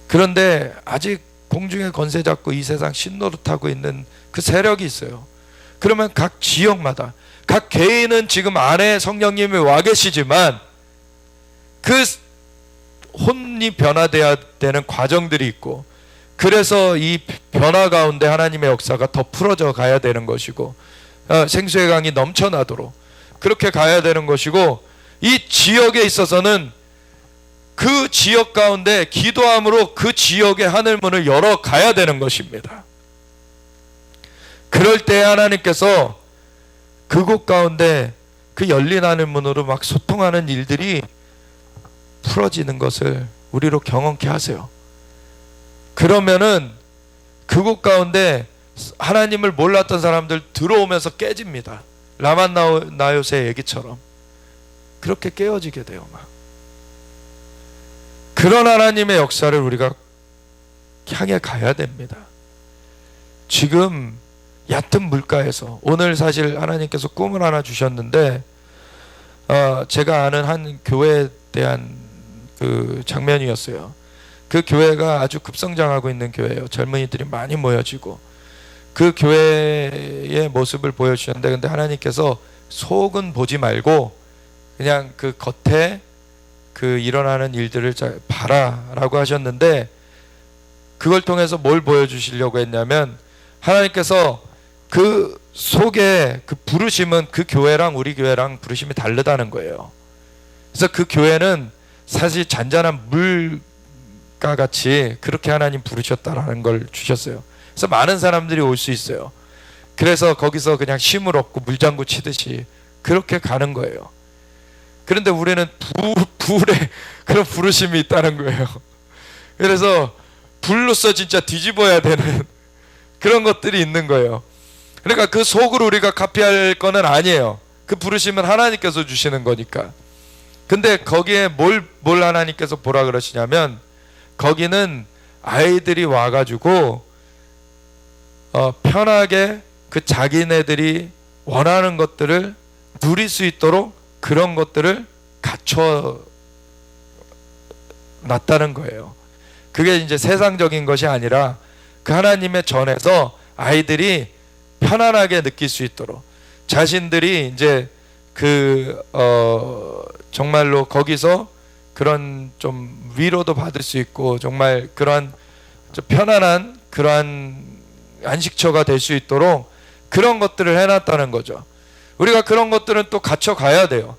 S1: 그런데 아직 공중의 권세 잡고 이 세상 신노릇하고 있는 그 세력이 있어요. 그러면 각 지역마다 각 개인은 지금 안에 성령님이 와 계시지만 그 혼이 변화돼야 되는 과정들이 있고, 그래서 이 변화 가운데 하나님의 역사가 더 풀어져 가야 되는 것이고, 생수의 강이 넘쳐나도록 그렇게 가야 되는 것이고, 이 지역에 있어서는 그 지역 가운데 기도함으로 그 지역의 하늘문을 열어 가야 되는 것입니다. 그럴 때 하나님께서 그곳 가운데 그 열린 하늘문으로 막 소통하는 일들이 풀어지는 것을 우리로 경험케 하세요. 그러면은 그곳 가운데 하나님을 몰랐던 사람들 들어오면서 깨집니다. 라만나요스의 얘기처럼 그렇게 깨어지게 돼요. 막 그런 하나님의 역사를 우리가 향해 가야 됩니다. 지금 얕은 물가에서 오늘 사실 하나님께서 꿈을 하나 주셨는데 제가 아는 한 교회에 대한 그 장면이었어요. 그 교회가 아주 급성장하고 있는 교회예요. 젊은이들이 많이 모여지고 그 교회의 모습을 보여주셨는데, 근데 하나님께서 속은 보지 말고 그냥 그 겉에 그 일어나는 일들을 잘 봐라라고 하셨는데, 그걸 통해서 뭘 보여주시려고 했냐면, 하나님께서 그 속에 그 부르심은 그 교회랑 우리 교회랑 부르심이 다르다는 거예요. 그래서 그 교회는 사실 잔잔한 물과 같이 그렇게 하나님 부르셨다라는 걸 주셨어요. 그래서 많은 사람들이 올 수 있어요. 그래서 거기서 그냥 쉼을 얻고 물장구 치듯이 그렇게 가는 거예요. 그런데 우리는 불에 그런 부르심이 있다는 거예요. 그래서 불로서 진짜 뒤집어야 되는 그런 것들이 있는 거예요. 그러니까 그 속으로 우리가 카피할 거는 아니에요. 그 부르심은 하나님께서 주시는 거니까. 근데 거기에 뭘 하나님께서 보라 그러시냐면, 거기는 아이들이 와가지고 편하게 그 자기네들이 원하는 것들을 누릴 수 있도록 그런 것들을 갖춰 놨다는 거예요. 그게 이제 세상적인 것이 아니라 그 하나님의 전에서 아이들이 편안하게 느낄 수 있도록, 자신들이 이제 정말로 거기서 그런 좀 위로도 받을 수 있고, 정말 그러한 좀 편안한 그러한 안식처가 될 수 있도록 그런 것들을 해놨다는 거죠. 우리가 그런 것들은 또 갖춰 가야 돼요.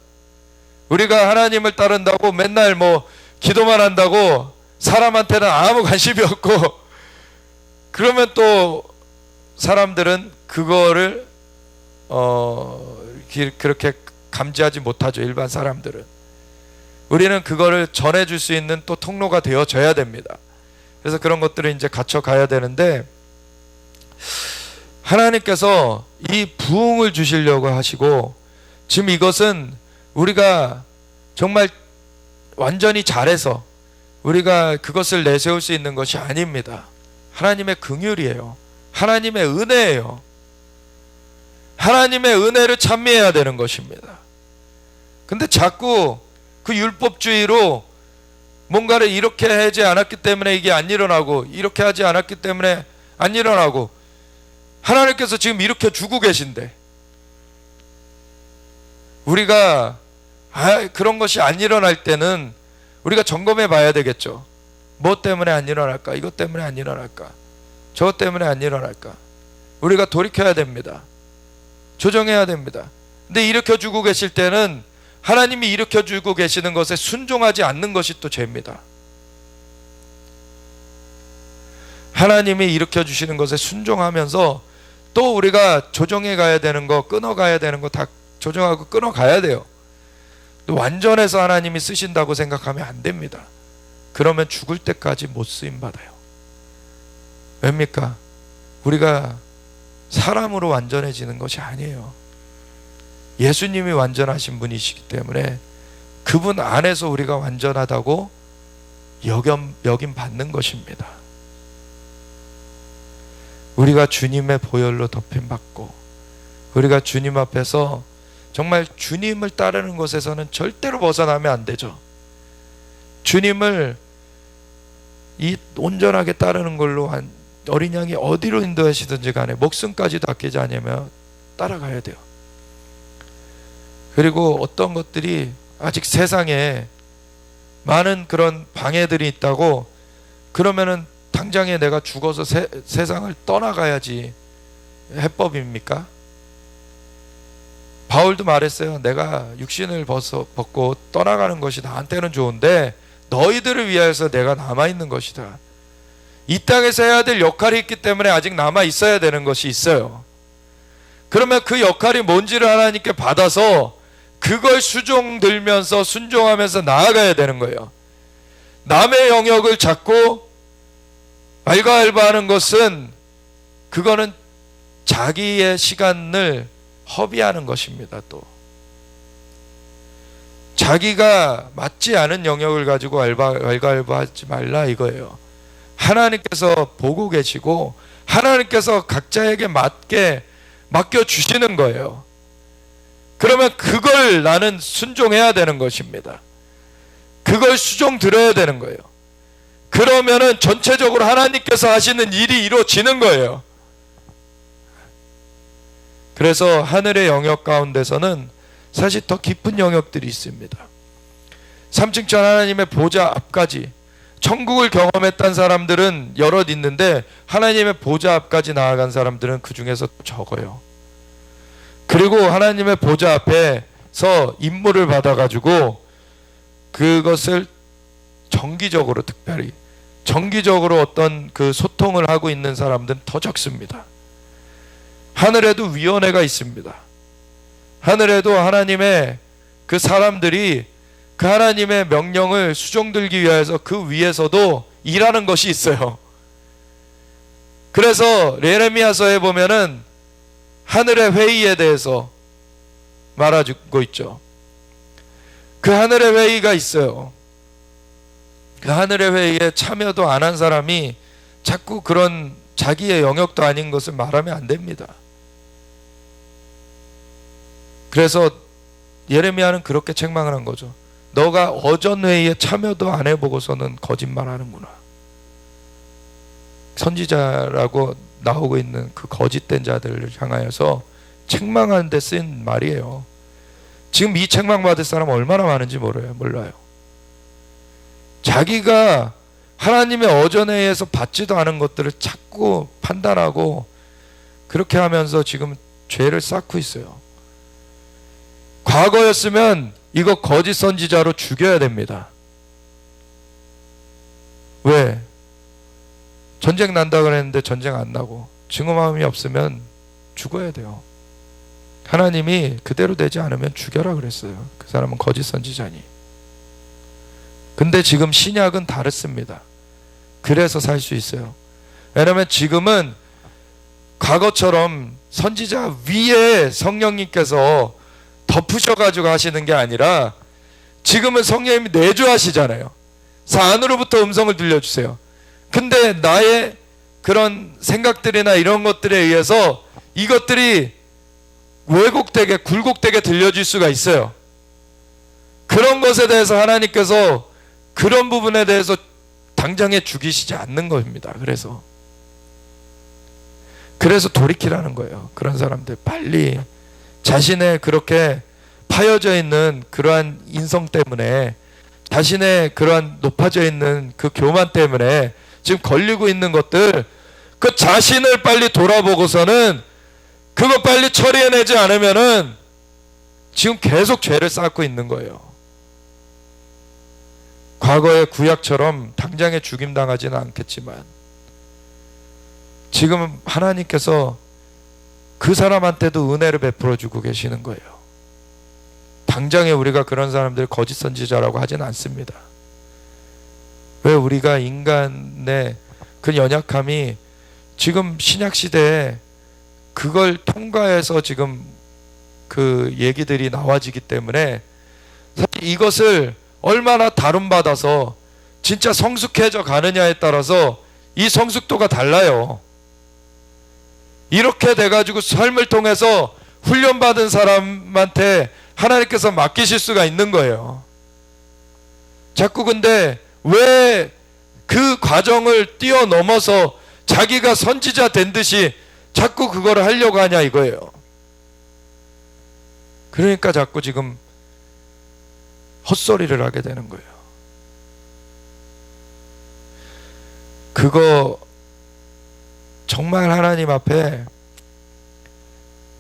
S1: 우리가 하나님을 따른다고 맨날 뭐 기도만 한다고 사람한테는 아무 관심이 없고, 그러면 또 사람들은 그거를 그렇게 감지하지 못하죠. 일반 사람들은. 우리는 그거를 전해줄 수 있는 또 통로가 되어져야 됩니다. 그래서 그런 것들을 이제 갖춰 가야 되는데, 하나님께서 이 부흥을 주시려고 하시고, 지금 이것은 우리가 정말 완전히 잘해서 우리가 그것을 내세울 수 있는 것이 아닙니다. 하나님의 긍휼이에요. 하나님의 은혜예요. 하나님의 은혜를 찬미해야 되는 것입니다. 근데 자꾸 그 율법주의로 뭔가를 이렇게 하지 않았기 때문에 이게 안 일어나고, 이렇게 하지 않았기 때문에 안 일어나고, 하나님께서 지금 이렇게 주고 계신데 우리가 그런 것이 안 일어날 때는 우리가 점검해 봐야 되겠죠. 뭐 때문에 안 일어날까? 이것 때문에 안 일어날까? 저것 때문에 안 일어날까? 우리가 돌이켜야 됩니다. 조정해야 됩니다. 근데 일으켜주고 계실 때는 하나님이 일으켜주고 계시는 것에 순종하지 않는 것이 또 죄입니다. 하나님이 일으켜주시는 것에 순종하면서 또 우리가 조정해 가야 되는 거, 끊어가야 되는 거 다 조정하고 끊어가야 돼요. 완전해서 하나님이 쓰신다고 생각하면 안 됩니다. 그러면 죽을 때까지 못 쓰임받아요. 왜입니까? 우리가 사람으로 완전해지는 것이 아니에요. 예수님이 완전하신 분이시기 때문에 그분 안에서 우리가 완전하다고 여김 받는 것입니다. 우리가 주님의 보혈로 덮임받고, 우리가 주님 앞에서 정말 주님을 따르는 것에서는 절대로 벗어나면 안 되죠. 주님을 이 온전하게 따르는 걸로 어린 양이 어디로 인도하시든지 간에 목숨까지도 아끼지 않으며 따라가야 돼요. 그리고 어떤 것들이 아직 세상에 많은 그런 방해들이 있다고 그러면은 당장에 내가 죽어서 세상을 떠나가야지 해법입니까? 바울도 말했어요. 내가 육신을 벗고 떠나가는 것이 나한테는 좋은데 너희들을 위하여서 내가 남아있는 것이다. 이 땅에서 해야 될 역할이 있기 때문에 아직 남아있어야 되는 것이 있어요. 그러면 그 역할이 뭔지를 하나님께 받아서 그걸 수종들면서 순종하면서 나아가야 되는 거예요. 남의 영역을 잡고 알바하는 것은 그거는 자기의 시간을 허비하는 것입니다. 또 자기가 맞지 않은 영역을 가지고 알바하지 말라 이거예요. 하나님께서 보고 계시고 하나님께서 각자에게 맞게 맡겨주시는 거예요. 그러면 그걸 나는 순종해야 되는 것입니다. 그걸 수종 들어야 되는 거예요. 그러면은 전체적으로 하나님께서 하시는 일이 이루어지는 거예요. 그래서 하늘의 영역 가운데서는 사실 더 깊은 영역들이 있습니다. 3층천 하나님의 보좌 앞까지, 천국을 경험했던 사람들은 여럿 있는데 하나님의 보좌 앞까지 나아간 사람들은 그 중에서 적어요. 그리고 하나님의 보좌 앞에서 임무를 받아가지고 그것을 정기적으로, 특별히 정기적으로 어떤 그 소통을 하고 있는 사람들은 더 적습니다. 하늘에도 위원회가 있습니다. 하늘에도 하나님의 그 사람들이 그 하나님의 명령을 수종들기 위해서 그 위에서도 일하는 것이 있어요. 그래서 예레미야서에 보면은 하늘의 회의에 대해서 말해주고 있죠. 그 하늘의 회의가 있어요. 그 하늘의 회의에 참여도 안 한 사람이 자꾸 그런 자기의 영역도 아닌 것을 말하면 안 됩니다. 그래서 예레미야는 그렇게 책망을 한 거죠. 너가 어전회의에 참여도 안 해보고서는 거짓말하는구나. 선지자라고 나오고 있는 그 거짓된 자들을 향하여서 책망하는 데 쓴 말이에요. 지금 이 책망 받을 사람 얼마나 많은지 몰라요. 자기가 하나님의 어전회의에서 받지도 않은 것들을 자꾸 판단하고 그렇게 하면서 지금 죄를 쌓고 있어요. 과거였으면 이거 거짓 선지자로 죽여야 됩니다. 왜? 전쟁 난다 그랬는데 전쟁 안 나고 증오마음이 없으면 죽어야 돼요. 하나님이 그대로 되지 않으면 죽여라 그랬어요. 그 사람은 거짓 선지자니. 근데 지금 신약은 다릅니다. 그래서 살 수 있어요. 왜냐하면 지금은 과거처럼 선지자 위에 성령님께서 덮으셔가지고 하시는 게 아니라 지금은 성령님이 내주하시잖아요. 산으로부터 음성을 들려주세요. 근데 나의 그런 생각들이나 이런 것들에 의해서 이것들이 왜곡되게 굴곡되게 들려질 수가 있어요. 그런 것에 대해서 하나님께서 그런 부분에 대해서 당장에 죽이시지 않는 겁니다. 그래서 돌이키라는 거예요. 그런 사람들 빨리 자신의 그렇게 파여져 있는 그러한 인성 때문에, 자신의 그러한 높아져 있는 그 교만 때문에 지금 걸리고 있는 것들, 그 자신을 빨리 돌아보고서는 그거 빨리 처리해내지 않으면은 지금 계속 죄를 쌓고 있는 거예요. 과거의 구약처럼 당장에 죽임당하지는 않겠지만 지금 하나님께서 그 사람한테도 은혜를 베풀어 주고 계시는 거예요. 당장에 우리가 그런 사람들 거짓 선지자라고 하지는 않습니다. 왜? 우리가 인간의 그 연약함이 지금 신약 시대에 그걸 통과해서 지금 그 얘기들이 나와지기 때문에 사실 이것을 얼마나 다룬받아서 진짜 성숙해져 가느냐에 따라서 이 성숙도가 달라요. 이렇게 돼가지고 삶을 통해서 훈련받은 사람한테 하나님께서 맡기실 수가 있는 거예요. 자꾸 근데 왜 그 과정을 뛰어넘어서 자기가 선지자 된 듯이 자꾸 그거를 하려고 하냐 이거예요. 그러니까 자꾸 지금 헛소리를 하게 되는 거예요. 그거 정말 하나님 앞에,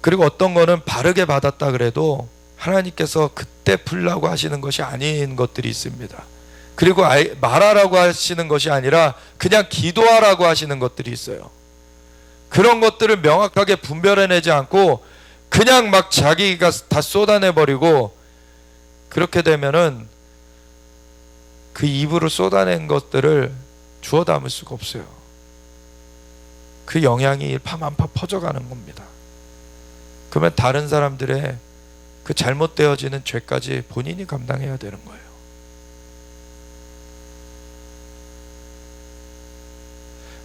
S1: 그리고 어떤 거는 바르게 받았다 그래도 하나님께서 그때 풀라고 하시는 것이 아닌 것들이 있습니다. 그리고 말하라고 하시는 것이 아니라 그냥 기도하라고 하시는 것들이 있어요. 그런 것들을 명확하게 분별해내지 않고 그냥 막 자기가 다 쏟아내버리고, 그렇게 되면은 그 입으로 쏟아낸 것들을 주워 담을 수가 없어요. 그 영향이 일파만파 퍼져가는 겁니다. 그러면 다른 사람들의 그 잘못되어지는 죄까지 본인이 감당해야 되는 거예요.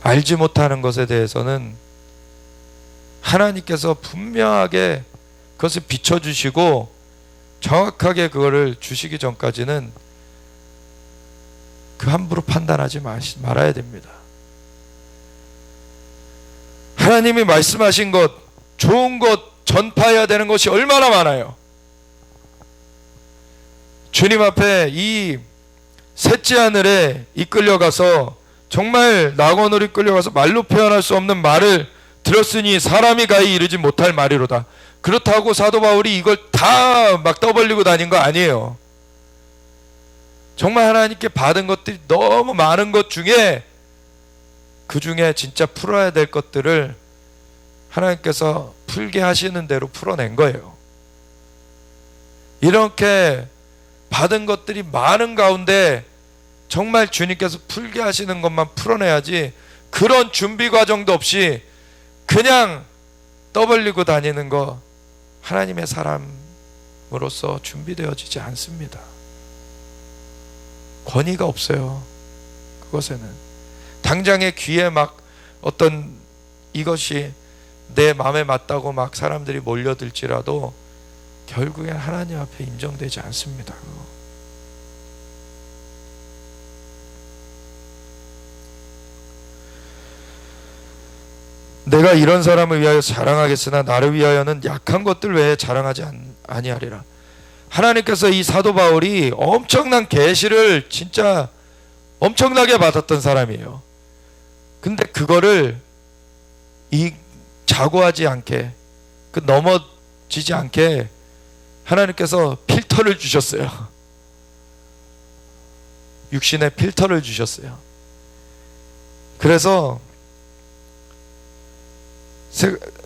S1: 알지 못하는 것에 대해서는 하나님께서 분명하게 그것을 비춰주시고 정확하게 그거를 주시기 전까지는 그 함부로 판단하지 말아야 됩니다. 하나님이 말씀하신 것, 좋은 것 전파해야 되는 것이 얼마나 많아요. 주님 앞에 이 셋째 하늘에 이끌려가서 정말 낙원으로 이끌려가서 말로 표현할 수 없는 말을 들었으니 사람이 가히 이르지 못할 말이로다. 그렇다고 사도 바울이 이걸 다 막 떠벌리고 다닌 거 아니에요. 정말 하나님께 받은 것들이 너무 많은 것 중에 그 중에 진짜 풀어야 될 것들을 하나님께서 풀게 하시는 대로 풀어낸 거예요. 이렇게 받은 것들이 많은 가운데 정말 주님께서 풀게 하시는 것만 풀어내야지, 그런 준비 과정도 없이 그냥 떠벌리고 다니는 거 하나님의 사람으로서 준비되어지지 않습니다. 권위가 없어요. 그것에는 당장에 귀에 막 어떤 이것이 내 마음에 맞다고 막 사람들이 몰려들지라도 결국엔 하나님 앞에 인정되지 않습니다. 내가 이런 사람을 위하여 자랑하겠으나 나를 위하여는 약한 것들 외에 자랑하지 아니하리라. 하나님께서 이 사도 바울이 엄청난 계시를 진짜 엄청나게 받았던 사람이에요. 근데 그거를 자고하지 않게, 넘어지지 않게 하나님께서 필터를 주셨어요. 육신의 필터를 주셨어요. 그래서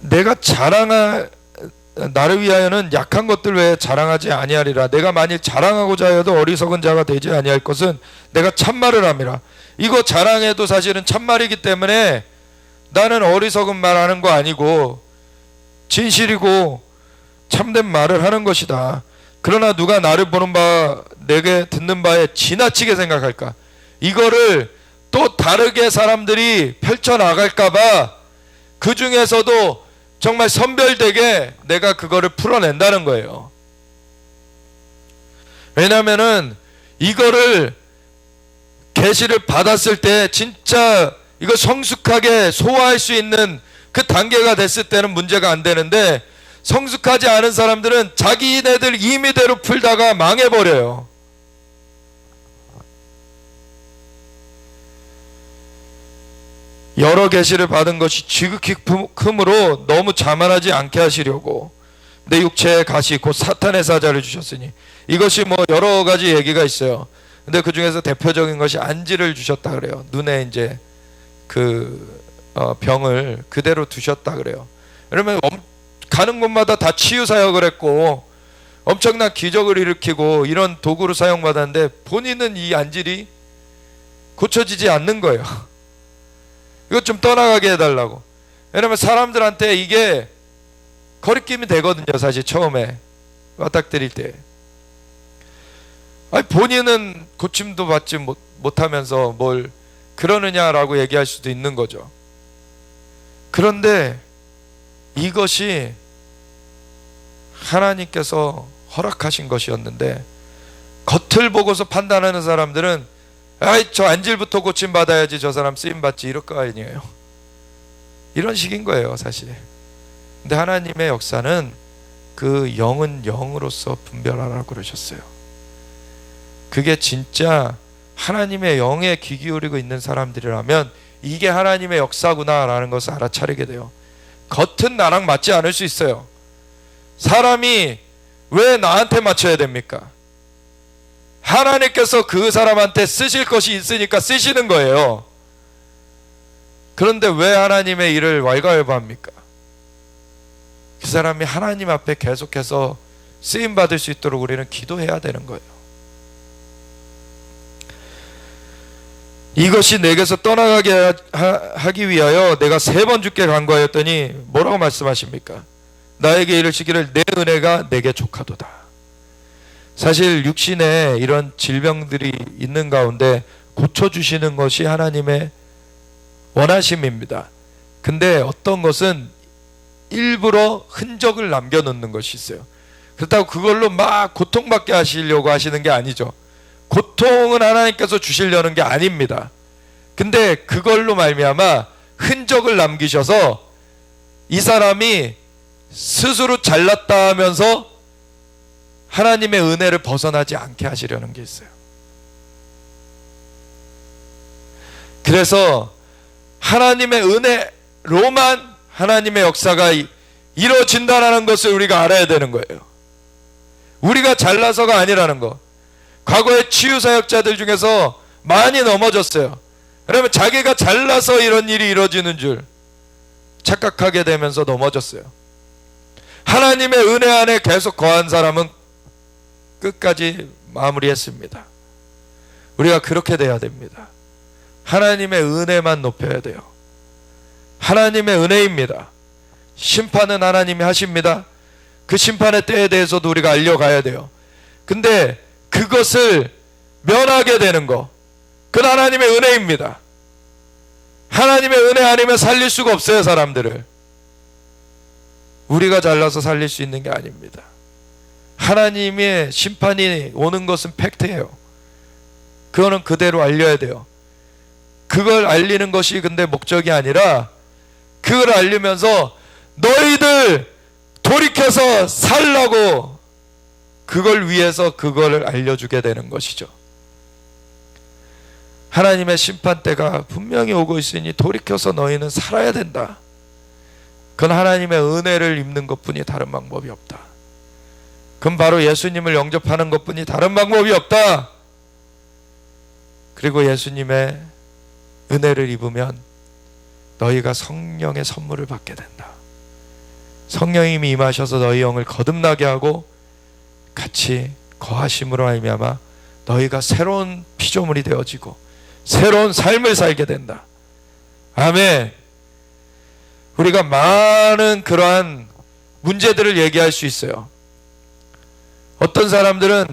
S1: 내가 나를 위하여는 약한 것들 외에 자랑하지 아니하리라. 내가 만일 자랑하고자 하여도 어리석은 자가 되지 아니할 것은 내가 참말을 함이라. 이거 자랑해도 사실은 참말이기 때문에 나는 어리석은 말 하는 거 아니고 진실이고 참된 말을 하는 것이다. 그러나 누가 나를 보는 바 내게 듣는 바에 지나치게 생각할까? 이거를 또 다르게 사람들이 펼쳐나갈까 봐 그 중에서도 정말 선별되게 내가 그거를 풀어낸다는 거예요. 왜냐면은 이거를 계시를 받았을 때 진짜 이거 성숙하게 소화할 수 있는 그 단계가 됐을 때는 문제가 안 되는데, 성숙하지 않은 사람들은 자기네들 임의대로 풀다가 망해버려요. 여러 계시를 받은 것이 지극히 크므로 너무 자만하지 않게 하시려고 내 육체의 가시 곧 사탄의 사자를 주셨으니. 이것이 뭐 여러 가지 얘기가 있어요. 근데 그 중에서 대표적인 것이 안지를 주셨다 그래요. 눈에 이제 병을 그대로 두셨다 그래요. 그러면 가는 곳마다 다 치유 사역을 했고 엄청난 기적을 일으키고 이런 도구로 사용받았는데 본인은 이 안질이 고쳐지지 않는 거예요. 이것 좀 떠나가게 해달라고. 왜냐면 사람들한테 이게 거리낌이 되거든요. 사실 처음에 맞닥뜨릴 때. 아니 본인은 고침도 받지 못하면서 뭘 그러느냐라고 얘기할 수도 있는 거죠. 그런데 이것이 하나님께서 허락하신 것이었는데, 겉을 보고서 판단하는 사람들은 아이 저 안질부터 고침 받아야지 저 사람 쓰임 받지 이럴 거 아니에요. 이런 식인 거예요 사실. 근데 하나님의 역사는 그 영은 영으로서 분별하라고 그러셨어요. 그게 진짜 하나님의 영에 귀 기울이고 있는 사람들이라면 이게 하나님의 역사구나 라는 것을 알아차리게 돼요. 겉은 나랑 맞지 않을 수 있어요. 사람이 왜 나한테 맞춰야 됩니까? 하나님께서 그 사람한테 쓰실 것이 있으니까 쓰시는 거예요. 그런데 왜 하나님의 일을 왈가왈부합니까? 그 사람이 하나님 앞에 계속해서 쓰임받을 수 있도록 우리는 기도해야 되는 거예요. 이것이 내게서 떠나가게 하기 위하여 내가 3번 주께 간구하였더니 뭐라고 말씀하십니까? 나에게 이르시기를 내 은혜가 내게 족하도다. 사실 육신에 이런 질병들이 있는 가운데 고쳐주시는 것이 하나님의 원하심입니다. 근데 어떤 것은 일부러 흔적을 남겨놓는 것이 있어요. 그렇다고 그걸로 막 고통받게 하시려고 하시는 게 아니죠. 고통은 하나님께서 주시려는 게 아닙니다. 근데 그걸로 말미암아 흔적을 남기셔서 이 사람이 스스로 잘났다 하면서 하나님의 은혜를 벗어나지 않게 하시려는 게 있어요. 그래서 하나님의 은혜로만 하나님의 역사가 이루어진다는 것을 우리가 알아야 되는 거예요. 우리가 잘나서가 아니라는 거. 과거의 치유사역자들 중에서 많이 넘어졌어요. 그러면 자기가 잘나서 이런 일이 이루어지는 줄 착각하게 되면서 넘어졌어요. 하나님의 은혜 안에 계속 거한 사람은 끝까지 마무리했습니다. 우리가 그렇게 돼야 됩니다. 하나님의 은혜만 높여야 돼요. 하나님의 은혜입니다. 심판은 하나님이 하십니다. 그 심판의 때에 대해서도 우리가 알려가야 돼요. 근데 그것을 면하게 되는 거, 그건 하나님의 은혜입니다. 하나님의 은혜 아니면 살릴 수가 없어요. 사람들을 우리가 잘나서 살릴 수 있는 게 아닙니다. 하나님의 심판이 오는 것은 팩트예요. 그거는 그대로 알려야 돼요. 그걸 알리는 것이 근데 목적이 아니라 그걸 알리면서 너희들 돌이켜서 살라고 그걸 위해서 그걸 알려주게 되는 것이죠. 하나님의 심판 때가 분명히 오고 있으니 돌이켜서 너희는 살아야 된다. 그건 하나님의 은혜를 입는 것뿐이 다른 방법이 없다. 그건 바로 예수님을 영접하는 것뿐이 다른 방법이 없다. 그리고 예수님의 은혜를 입으면 너희가 성령의 선물을 받게 된다. 성령님이 임하셔서 너희 영을 거듭나게 하고 같이 거하심으로 말미암아 너희가 새로운 피조물이 되어지고 새로운 삶을 살게 된다. 아멘. 우리가 많은 그러한 문제들을 얘기할 수 있어요. 어떤 사람들은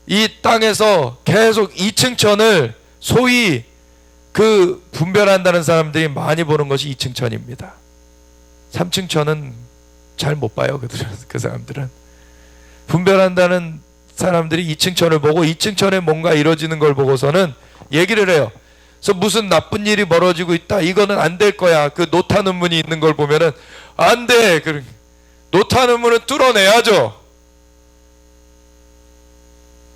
S1: 이 땅에서 계속 2층천을 소위 그 분별한다는 사람들이 많이 보는 것이 2층천입니다. 3층천은 잘 못 봐요. 그 사람들은 분별한다는 사람들이 2층천을 보고 2층천에 뭔가 이루어지는 걸 보고서는 얘기를 해요. 그래서 무슨 나쁜 일이 벌어지고 있다, 이거는 안 될 거야. 그 노타는 문이 있는 걸 보면은 안 돼. 노타는 문은 뚫어내야죠.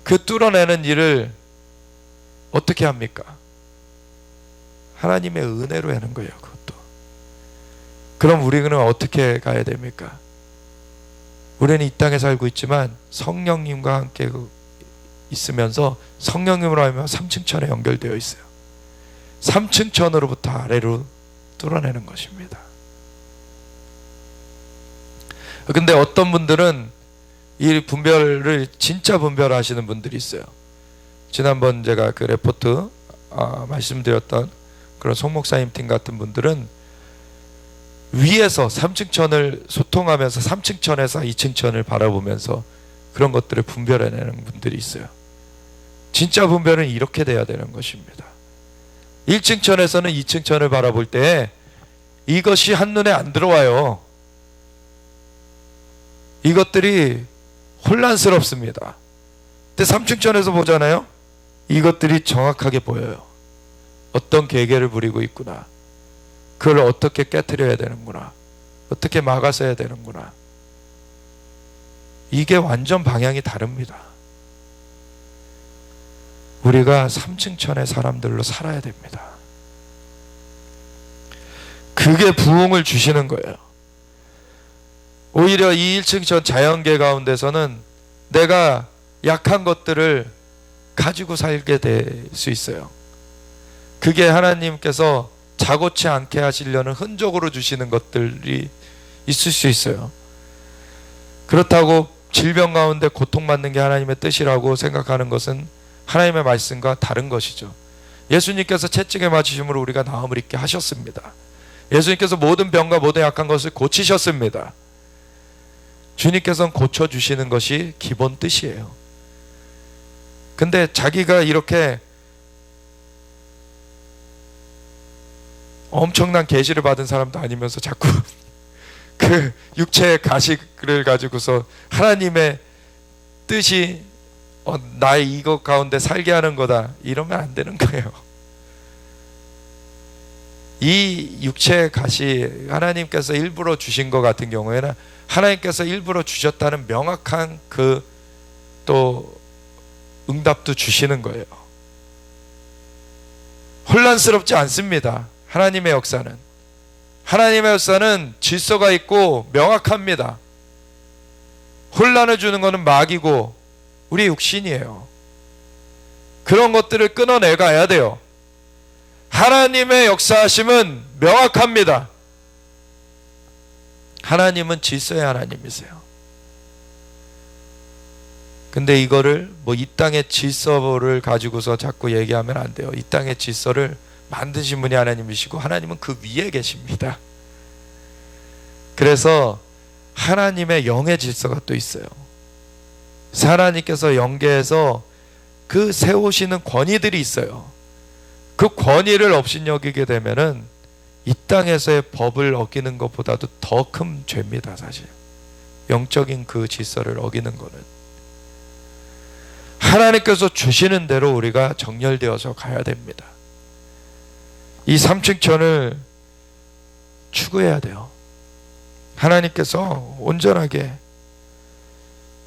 S1: 그 뚫어내는 일을 어떻게 합니까? 하나님의 은혜로 하는 거예요. 그것도. 그럼 우리는 어떻게 가야 됩니까? 우리는 이 땅에 살고 있지만 성령님과 함께 있으면서 성령님으로 하면 3층천에 연결되어 있어요. 3층천으로부터 아래로 뚫어내는 것입니다. 근데 어떤 분들은 이 분별을 진짜 분별하시는 분들이 있어요. 지난번 제가 그 레포트 말씀드렸던 그런 송 목사님 팀 같은 분들은 위에서 3층천을 소통하면서 3층천에서 2층천을 바라보면서 그런 것들을 분별해내는 분들이 있어요. 진짜 분별은 이렇게 돼야 되는 것입니다. 1층천에서는 2층천을 바라볼 때 이것이 한눈에 안 들어와요. 이것들이 혼란스럽습니다. 근데 3층천에서 보잖아요. 이것들이 정확하게 보여요. 어떤 계계를 부리고 있구나. 그걸 어떻게 깨트려야 되는구나. 어떻게 막아서야 되는구나. 이게 완전 방향이 다릅니다. 우리가 3층천의 사람들로 살아야 됩니다. 그게 부흥을 주시는 거예요. 오히려 이 1층천 자연계 가운데서는 내가 약한 것들을 가지고 살게 될 수 있어요. 그게 하나님께서 자고치 않게 하시려는 흔적으로 주시는 것들이 있을 수 있어요. 그렇다고 질병 가운데 고통받는 게 하나님의 뜻이라고 생각하는 것은 하나님의 말씀과 다른 것이죠. 예수님께서 채찍에 맞으심으로 우리가 나음을 입게 하셨습니다. 예수님께서 모든 병과 모든 약한 것을 고치셨습니다. 주님께서는 고쳐주시는 것이 기본 뜻이에요. 근데 자기가 이렇게 엄청난 계시를 받은 사람도 아니면서 자꾸 그 그 육체의 가식을 가지고서 하나님의 뜻이 나의 이것 가운데 살게 하는 거다, 이러면 안 되는 거예요. 이 육체의 가시, 하나님께서 일부러 주신 것 같은 경우에는 하나님께서 일부러 주셨다는 명확한 그 또 응답도 주시는 거예요. 혼란스럽지 않습니다. 하나님의 역사는 질서가 있고 명확합니다. 혼란을 주는 것은 마귀고 우리 육신이에요. 그런 것들을 끊어내 가야 돼요. 하나님의 역사하심은 명확합니다. 하나님은 질서의 하나님이세요. 근데 이거를 이 땅의 질서를 가지고서 자꾸 얘기하면 안 돼요. 이 땅의 질서를 만드신 분이 하나님이시고 하나님은 그 위에 계십니다. 그래서 하나님의 영의 질서가 또 있어요. 하나님께서 영계에서 그 세우시는 권위들이 있어요. 그 권위를 업신여기게 되면은 이 땅에서의 법을 어기는 것보다도 더 큰 죄입니다. 사실 영적인 그 질서를 어기는 거는 하나님께서 주시는 대로 우리가 정렬되어서 가야 됩니다. 이 3층천을 추구해야 돼요. 하나님께서 온전하게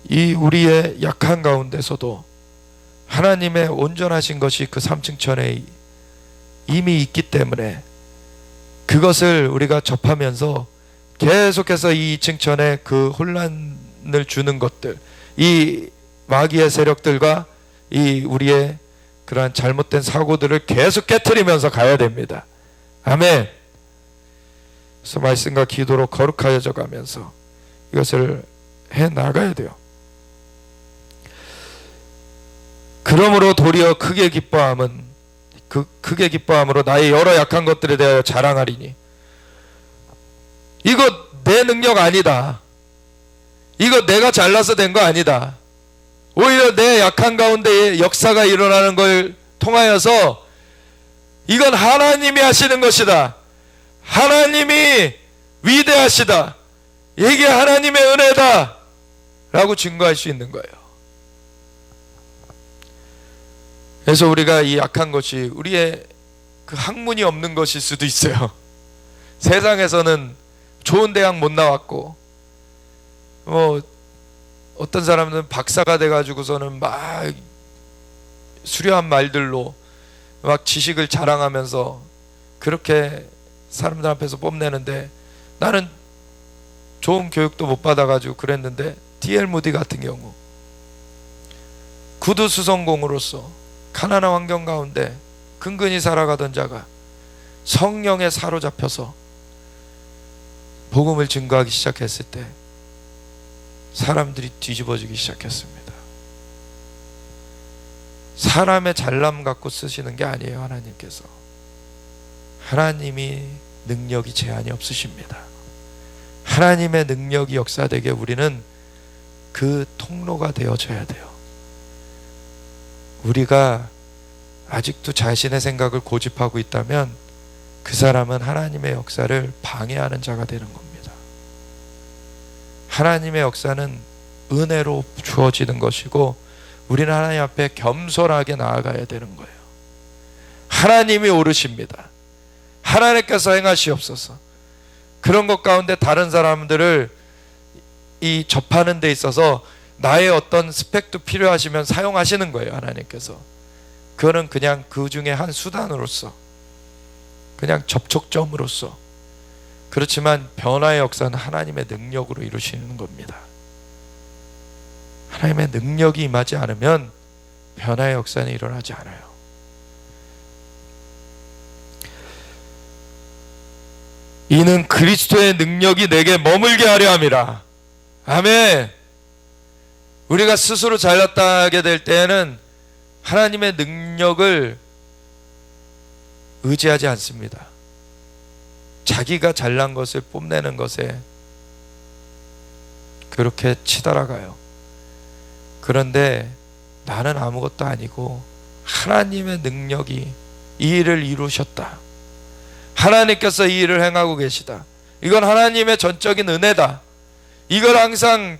S1: 이 우리의 약한 가운데서도 하나님의 온전하신 것이 그 3층천에 이미 있기 때문에 그것을 우리가 접하면서 계속해서 이 2층천에 그 혼란을 주는 것들, 이 마귀의 세력들과 이 우리의 그러한 잘못된 사고들을 계속 깨트리면서 가야 됩니다. 아멘. 그래서 말씀과 기도로 거룩하여져 가면서 이것을 해 나가야 돼요. 그러므로 도리어 크게 기뻐함으로 나의 여러 약한 것들에 대하여 자랑하리니. 이거 내 능력 아니다. 이거 내가 잘나서 된 거 아니다. 오히려 내 약한 가운데 역사가 일어나는 걸 통하여서 이건 하나님이 하시는 것이다. 하나님이 위대하시다. 이게 하나님의 은혜다 라고 증거할 수 있는 거예요. 그래서 우리가 이 약한 것이 우리의 그 학문이 없는 것일 수도 있어요. 세상에서는 좋은 대학 못 나왔고 어떤 사람들은 박사가 돼가지고서는 막 수려한 말들로 막 지식을 자랑하면서 그렇게 사람들 앞에서 뽐내는데, 나는 좋은 교육도 못 받아가지고 그랬는데 D.L. 무디 같은 경우 구두 수성공으로서 가난한 환경 가운데 근근히 살아가던 자가 성령에 사로잡혀서 복음을 증거하기 시작했을 때 사람들이 뒤집어지기 시작했습니다. 사람의 잘남 갖고 쓰시는 게 아니에요. 하나님께서. 하나님이 능력이 제한이 없으십니다. 하나님의 능력이 역사되게 우리는 그 통로가 되어져야 돼요. 우리가 아직도 자신의 생각을 고집하고 있다면 그 사람은 하나님의 역사를 방해하는 자가 되는 겁니다. 하나님의 역사는 은혜로 주어지는 것이고 우리는 하나님 앞에 겸손하게 나아가야 되는 거예요. 하나님이 오르십니다. 하나님께서 행하시옵소서. 그런 것 가운데 다른 사람들을 이 접하는 데 있어서 나의 어떤 스펙도 필요하시면 사용하시는 거예요. 하나님께서. 그거는 그냥 그 중에 한 수단으로서, 그냥 접촉점으로서. 그렇지만 변화의 역사는 하나님의 능력으로 이루시는 겁니다. 하나님의 능력이 임하지 않으면 변화의 역사는 일어나지 않아요. 이는 그리스도의 능력이 내게 머물게 하려 함이라. 아멘. 우리가 스스로 잘났다게 될 때에는 하나님의 능력을 의지하지 않습니다. 자기가 잘난 것을 뽐내는 것에 그렇게 치달아가요. 그런데 나는 아무것도 아니고 하나님의 능력이 이 일을 이루셨다. 하나님께서 이 일을 행하고 계시다. 이건 하나님의 전적인 은혜다. 이걸 항상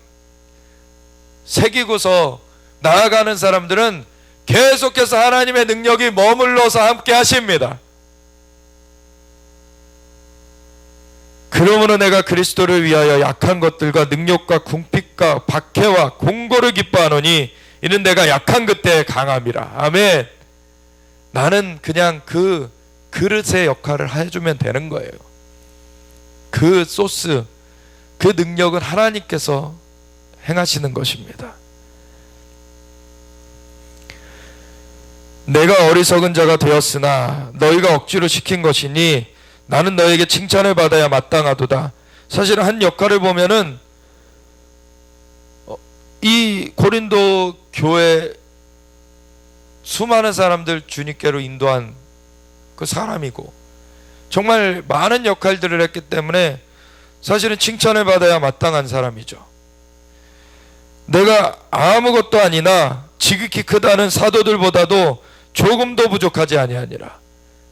S1: 새기고서 나아가는 사람들은 계속해서 하나님의 능력이 머물러서 함께 하십니다. 그러므로 내가 그리스도를 위하여 약한 것들과 능력과 궁핍과 박해와 공고를 기뻐하노니 이는 내가 약한 그때의 강함이라. 아멘. 나는 그냥 그 그릇의 역할을 해주면 되는 거예요. 그 소스, 그 능력은 하나님께서 행하시는 것입니다. 내가 어리석은 자가 되었으나 너희가 억지로 시킨 것이니 나는 너에게 칭찬을 받아야 마땅하도다. 사실은 한 역할을 보면은 이 고린도 교회 수많은 사람들 주님께로 인도한 그 사람이고 정말 많은 역할들을 했기 때문에 사실은 칭찬을 받아야 마땅한 사람이죠. 내가 아무것도 아니나 지극히 크다는 사도들보다도 조금도 부족하지 아니하니라.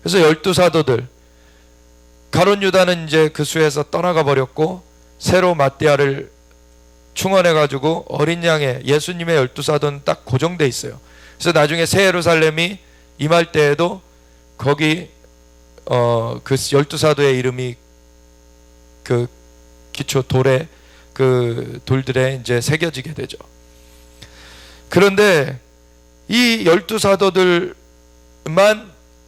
S1: 그래서 12사도들, 가룟 유다는 이제 그 수에서 떠나가 버렸고 새로 마띠아를 충원해 가지고 어린 양의 예수님의 12사도는 딱 고정돼 있어요. 그래서 나중에 새 예루살렘이 임할 때에도 거기 그 12사도의 이름이 그 기초 돌에 그 돌들에 이제 새겨지게 되죠. 그런데 이 12사도들만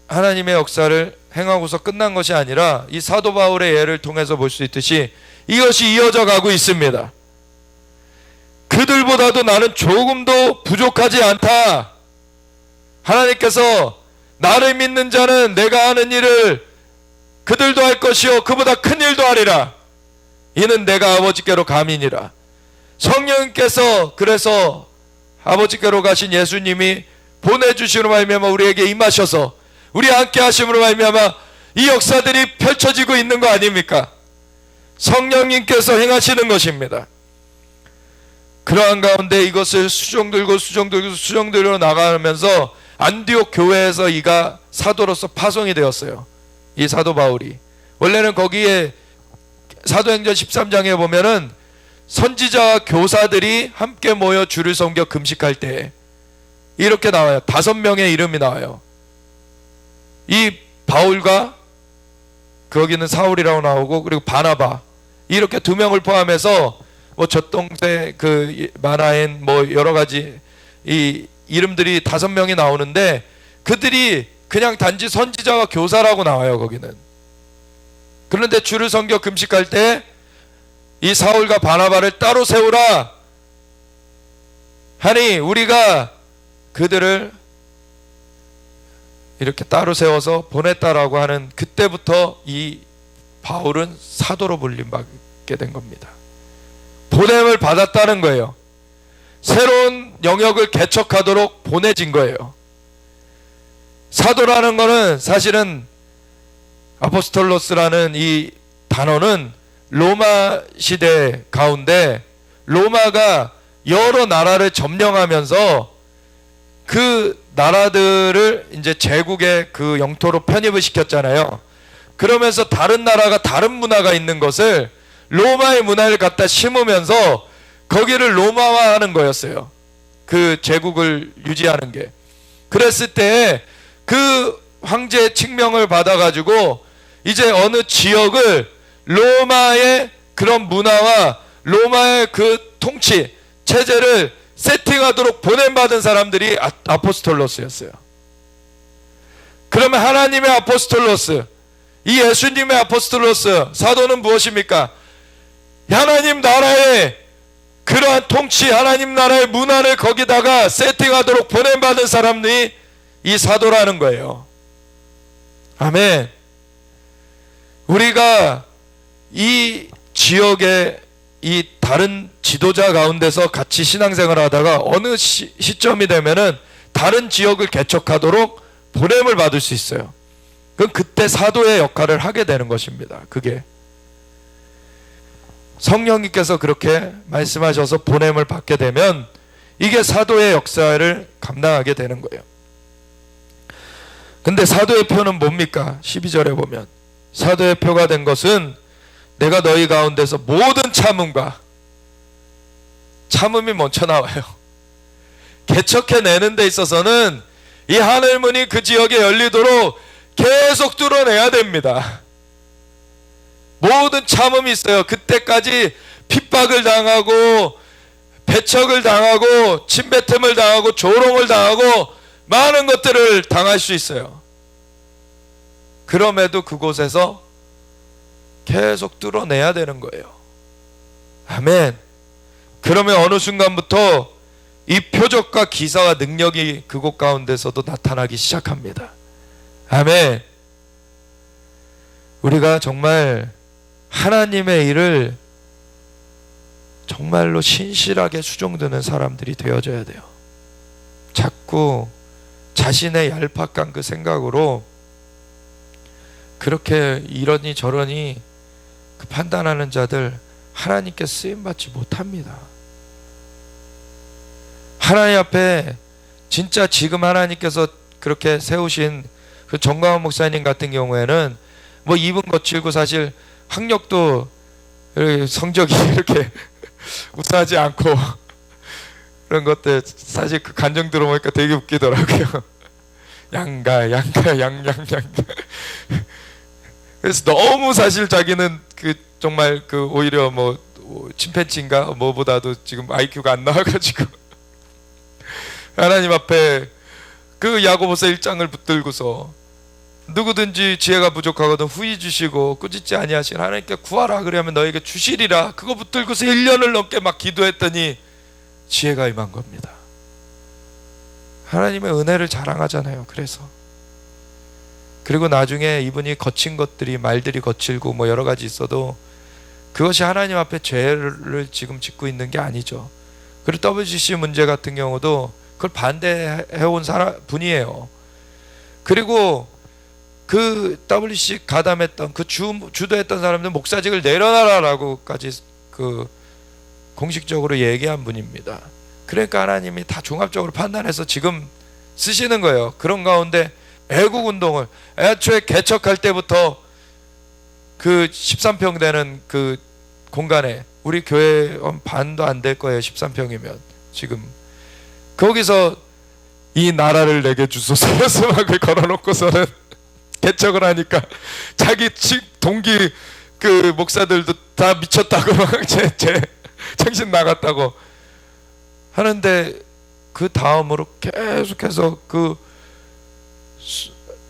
S1: 하나님의 역사를 행하고서 끝난 것이 아니라 이 사도 바울의 예를 통해서 볼 수 있듯이 이것이 이어져 가고 있습니다. 그들보다도 나는 조금도 부족하지 않다. 하나님께서 나를 믿는 자는 내가 하는 일을 그들도 할 것이요 그보다 큰 일도 하리라. 이는 내가 아버지께로 감이니라. 성령께서 그래서 아버지께로 가신 예수님이 보내주시므로 말미암아 우리에게 임하셔서 우리 함께 하심으로 말미암아 이 역사들이 펼쳐지고 있는 거 아닙니까? 성령님께서 행하시는 것입니다. 그러한 가운데 이것을 수종들고 나가면서 안디옥 교회에서 이가 사도로서 파송이 되었어요. 이 사도 바울이 원래는 거기에 사도행전 13장에 보면은 선지자와 교사들이 함께 모여 주를 섬겨 금식할 때 이렇게 나와요. 5명의 이름이 나와요. 이 바울과 거기는 사울이라고 나오고 그리고 바나바 이렇게 2명을 포함해서 뭐 젖동생 그 마나엔 뭐 여러 가지 이 이름들이 5명이 나오는데 그들이 그냥 단지 선지자와 교사라고 나와요. 거기는. 그런데 주를 섬겨 금식할 때 이 사울과 바나바를 따로 세우라 하니 우리가 그들을 이렇게 따로 세워서 보냈다라고 하는 그때부터 이 바울은 사도로 불림받게 된 겁니다. 보냄을 받았다는 거예요. 새로운 영역을 개척하도록 보내진 거예요. 사도라는 거는 사실은 아포스톨로스라는 이 단어는 로마 시대 가운데 로마가 여러 나라를 점령하면서 그 나라들을 이제 제국의 그 영토로 편입을 시켰잖아요. 그러면서 다른 나라가 다른 문화가 있는 것을 로마의 문화를 갖다 심으면서 거기를 로마화하는 거였어요. 그 제국을 유지하는 게. 그랬을 때 그 황제의 칙명을 받아가지고 이제 어느 지역을 로마의 그런 문화와 로마의 그 통치 체제를 세팅하도록 보냄받은 사람들이 아포스톨로스였어요. 그러면 하나님의 아포스톨로스, 이 예수님의 아포스톨로스 사도는 무엇입니까? 하나님 나라의 그러한 통치, 하나님 나라의 문화를 거기다가 세팅하도록 보냄받은 사람들이 이 사도라는 거예요. 아멘. 우리가 이 지역의 이 다른 지도자 가운데서 같이 신앙생활을 하다가 어느 시점이 되면은 다른 지역을 개척하도록 보냄을 받을 수 있어요. 그럼 그때 사도의 역할을 하게 되는 것입니다. 그게 성령님께서 그렇게 말씀하셔서 보냄을 받게 되면 이게 사도의 역사를 감당하게 되는 거예요. 근데 사도의 표는 뭡니까? 12절에 보면 사도의 표가 된 것은 내가 너희 가운데서 모든 참음이 먼저 나와요. 개척해내는 데 있어서는 이 하늘문이 그 지역에 열리도록 계속 뚫어내야 됩니다. 모든 참음이 있어요. 그때까지 핍박을 당하고 배척을 당하고 침뱉음을 당하고 조롱을 당하고 많은 것들을 당할 수 있어요. 그럼에도 그곳에서 계속 뚫어내야 되는 거예요. 아멘. 그러면 어느 순간부터 이 표적과 기사와 능력이 그곳 가운데서도 나타나기 시작합니다. 아멘. 우리가 정말 하나님의 일을 정말로 신실하게 수종드는 사람들이 되어져야 돼요. 자꾸 자신의 얄팍한 그 생각으로 그렇게 이러니 저러니 그 판단하는 자들 하나님께 쓰임받지 못합니다. 하나님 앞에 진짜 지금 하나님께서 그렇게 세우신 그 정광훈 목사님 같은 경우에는 뭐 입은 거칠고 사실 학력도 성적이 이렇게 우수하지 않고 그런 것들 사실 그 간증 들어보니까 되게 웃기더라고요. 양가 그래서 너무 사실 자기는 그 정말 그 오히려 뭐 침팬지인가 뭐보다도 지금 IQ가 안 나와가지고 하나님 앞에 그 야고보서 1장을 붙들고서 누구든지 지혜가 부족하거든 후히 주시고 꾸짖지 아니하신 하나님께 구하라 그러면 너에게 주시리라. 그거 붙들고서 1년을 넘게 막 기도했더니 지혜가 임한 겁니다. 하나님의 은혜를 자랑하잖아요. 그리고 나중에 이분이 거친 것들이 말들이 거칠고 뭐 여러 가지 있어도 그것이 하나님 앞에 죄를 지금 짓고 있는 게 아니죠. 그리고 WCC 문제 같은 경우도 그걸 반대해온 분이에요. 그리고 그 WCC 가담했던 그 주도했던 사람들 목사직을 내려놔라라고까지 그 공식적으로 얘기한 분입니다. 그러니까 하나님이 다 종합적으로 판단해서 지금 쓰시는 거예요. 그런 가운데 애국운동을 애초에 개척할 때부터 그 13평 되는 그 공간에 우리 교회 반도 안 될 거예요. 13평이면 지금 거기서 이 나라를 내게 주소서 서막을 걸어놓고서는 개척을 하니까 자기 동기 그 목사들도 다 미쳤다고 막 제 정신 나갔다고 하는데 그 다음으로 계속해서 그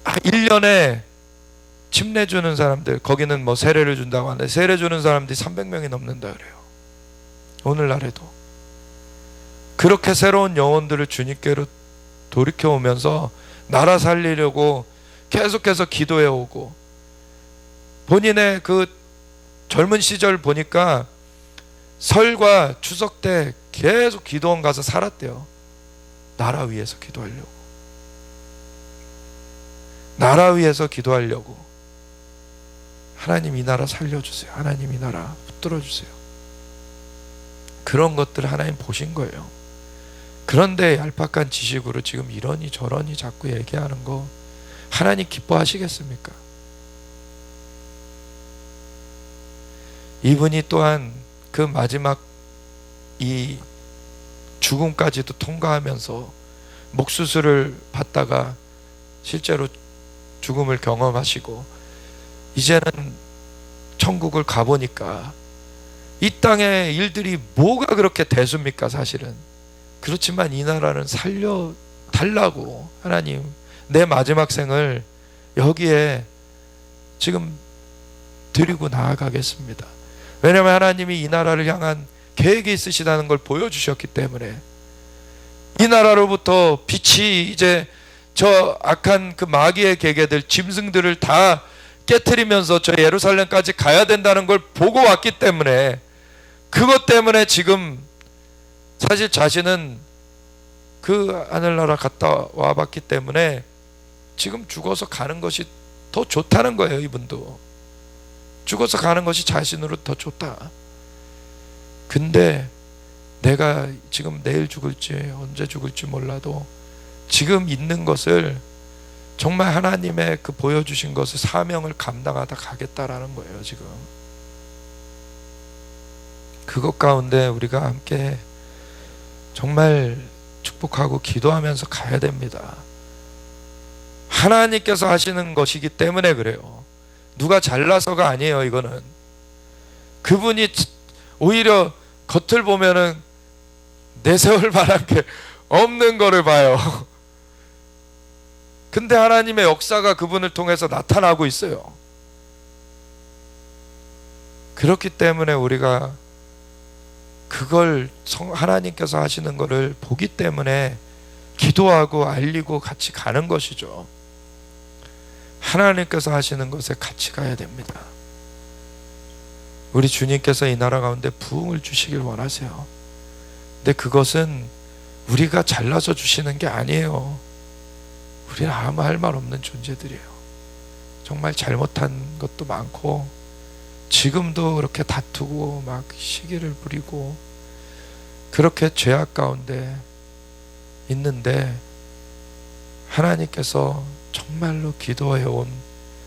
S1: 1년에 침례 주는 사람들 거기는 뭐 세례를 준다고 하는데 세례 주는 사람들이 300명이 넘는다 그래요. 오늘날에도 그렇게 새로운 영혼들을 주님께로 돌이켜 오면서 나라 살리려고 계속해서 기도해 오고 본인의 그 젊은 시절 보니까 설과 추석 때 계속 기도원 가서 살았대요. 나라 위해서 기도하려고. 나라 위해서 기도하려고. 하나님 이 나라 살려주세요. 하나님 이 나라 붙들어주세요. 그런 것들 하나님 보신 거예요. 그런데 얄팍한 지식으로 지금 이러니 저러니 자꾸 얘기하는 거 하나님 기뻐하시겠습니까? 이분이 또한 그 마지막 이 죽음까지도 통과하면서 목수술을 받다가 실제로 죽음을 경험하시고 이제는 천국을 가보니까 이 땅의 일들이 뭐가 그렇게 대수입니까? 사실은 그렇지만 이 나라는 살려달라고 하나님 내 마지막 생을 여기에 지금 드리고 나아가겠습니다. 왜냐하면 하나님이 이 나라를 향한 계획이 있으시다는 걸 보여주셨기 때문에 이 나라로부터 빛이 이제 저 악한 그 마귀의 계계들 짐승들을 다 깨트리면서 저 예루살렘까지 가야 된다는 걸 보고 왔기 때문에 그것 때문에 지금 사실 자신은 그 하늘나라 갔다 와봤기 때문에 지금 죽어서 가는 것이 더 좋다는 거예요. 이분도 죽어서 가는 것이 자신으로 더 좋다. 근데 내가 지금 내일 죽을지 언제 죽을지 몰라도 지금 있는 것을 정말 하나님의 그 보여주신 것을 사명을 감당하다 가겠다라는 거예요. 지금 그것 가운데 우리가 함께 정말 축복하고 기도하면서 가야 됩니다. 하나님께서 하시는 것이기 때문에 그래요. 누가 잘나서가 아니에요. 이거는 그분이 오히려 겉을 보면은 내세울 만한 게 없는 거를 봐요. 근데 하나님의 역사가 그분을 통해서 나타나고 있어요. 그렇기 때문에 우리가 그걸 하나님께서 하시는 것을 보기 때문에 기도하고 알리고 같이 가는 것이죠. 하나님께서 하시는 것에 같이 가야 됩니다. 우리 주님께서 이 나라 가운데 부흥을 주시길 원하세요. 근데 그것은 우리가 잘나서 주시는 게 아니에요. 우리는 아무 할 말 없는 존재들이에요. 정말 잘못한 것도 많고 지금도 그렇게 다투고 막 시기를 부리고 그렇게 죄악 가운데 있는데 하나님께서 정말로 기도해온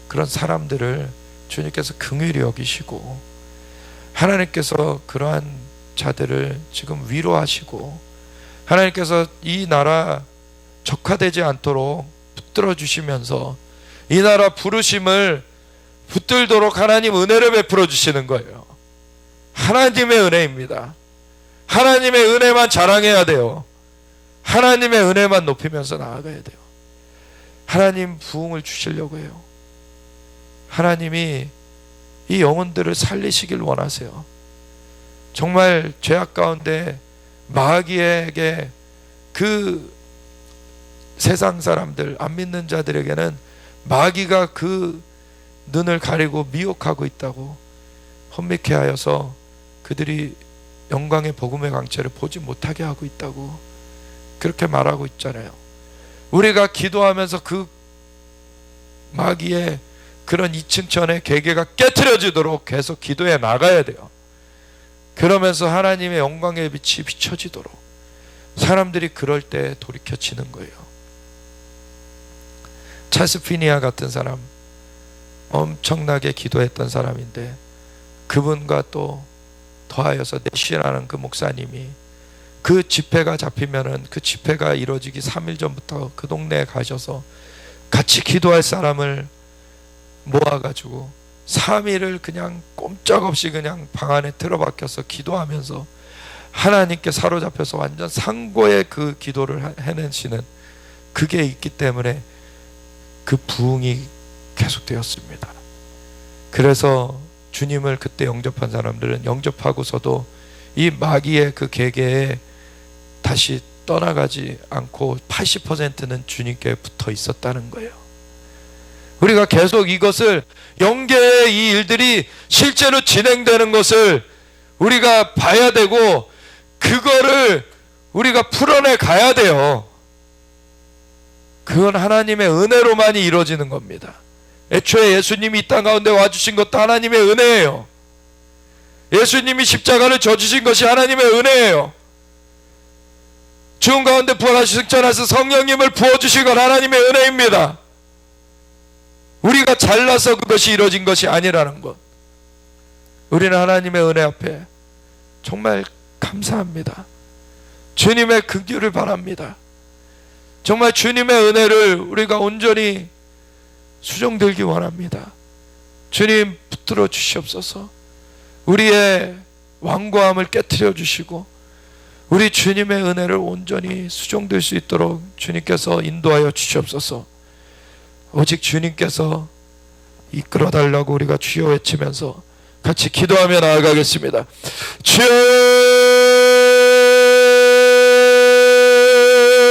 S1: 그런 사람들을 주님께서 긍휼히 여기시고 하나님께서 그러한 자들을 지금 위로하시고 하나님께서 이 나라 적화되지 않도록 붙들어 주시면서 이 나라 부르심을 붙들도록 하나님 은혜를 베풀어 주시는 거예요. 하나님의 은혜입니다. 하나님의 은혜만 자랑해야 돼요. 하나님의 은혜만 높이면서 나아가야 돼요. 하나님 부흥을 주시려고 해요. 하나님이 이 영혼들을 살리시길 원하세요. 정말 죄악 가운데 마귀에게 그 세상 사람들 안 믿는 자들에게는 마귀가 그 눈을 가리고 미혹하고 있다고 혼미케 하여서 그들이 영광의 복음의 광채를 보지 못하게 하고 있다고 그렇게 말하고 있잖아요. 우리가 기도하면서 그 마귀의 그런 2층 천의 계계가 깨트려지도록 계속 기도해 나가야 돼요. 그러면서 하나님의 영광의 빛이 비춰지도록 사람들이 그럴 때 돌이켜지는 거예요. 찰스 피니아 같은 사람 엄청나게 기도했던 사람인데 그분과 또 더하여서 내시라는 그 목사님이 그 집회가 잡히면은 그 집회가 이루어지기 3일 전부터 그 동네에 가셔서 같이 기도할 사람을 모아가지고 3일을 그냥 꼼짝없이 그냥 방 안에 틀어박혀서 기도하면서 하나님께 사로잡혀서 완전 상고의 그 기도를 해내시는 그게 있기 때문에 그 부흥이 계속되었습니다. 그래서 주님을 그때 영접한 사람들은 영접하고서도 이 마귀의 그 계계에 다시 떠나가지 않고 80%는 주님께 붙어 있었다는 거예요. 우리가 계속 이것을 영계의 이 일들이 실제로 진행되는 것을 우리가 봐야 되고 그거를 우리가 풀어내 가야 돼요. 그건 하나님의 은혜로만이 이루어지는 겁니다. 애초에 예수님이 이 땅 가운데 와주신 것도 하나님의 은혜예요. 예수님이 십자가를 져주신 것이 하나님의 은혜예요. 죽은 가운데 부활하시 승천하셔서 성령님을 부어주신 건 하나님의 은혜입니다. 우리가 잘나서 그것이 이루어진 것이 아니라는 것. 우리는 하나님의 은혜 앞에 정말 감사합니다. 주님의 긍휼을 바랍니다. 정말 주님의 은혜를 우리가 온전히 수종들기 원합니다. 주님 붙들어 주시옵소서. 우리의 완고함을 깨트려 주시고 우리 주님의 은혜를 온전히 수종될 수 있도록 주님께서 인도하여 주시옵소서. 오직 주님께서 이끌어 달라고 우리가 주여 외치면서 같이 기도하며 나아가겠습니다. 주여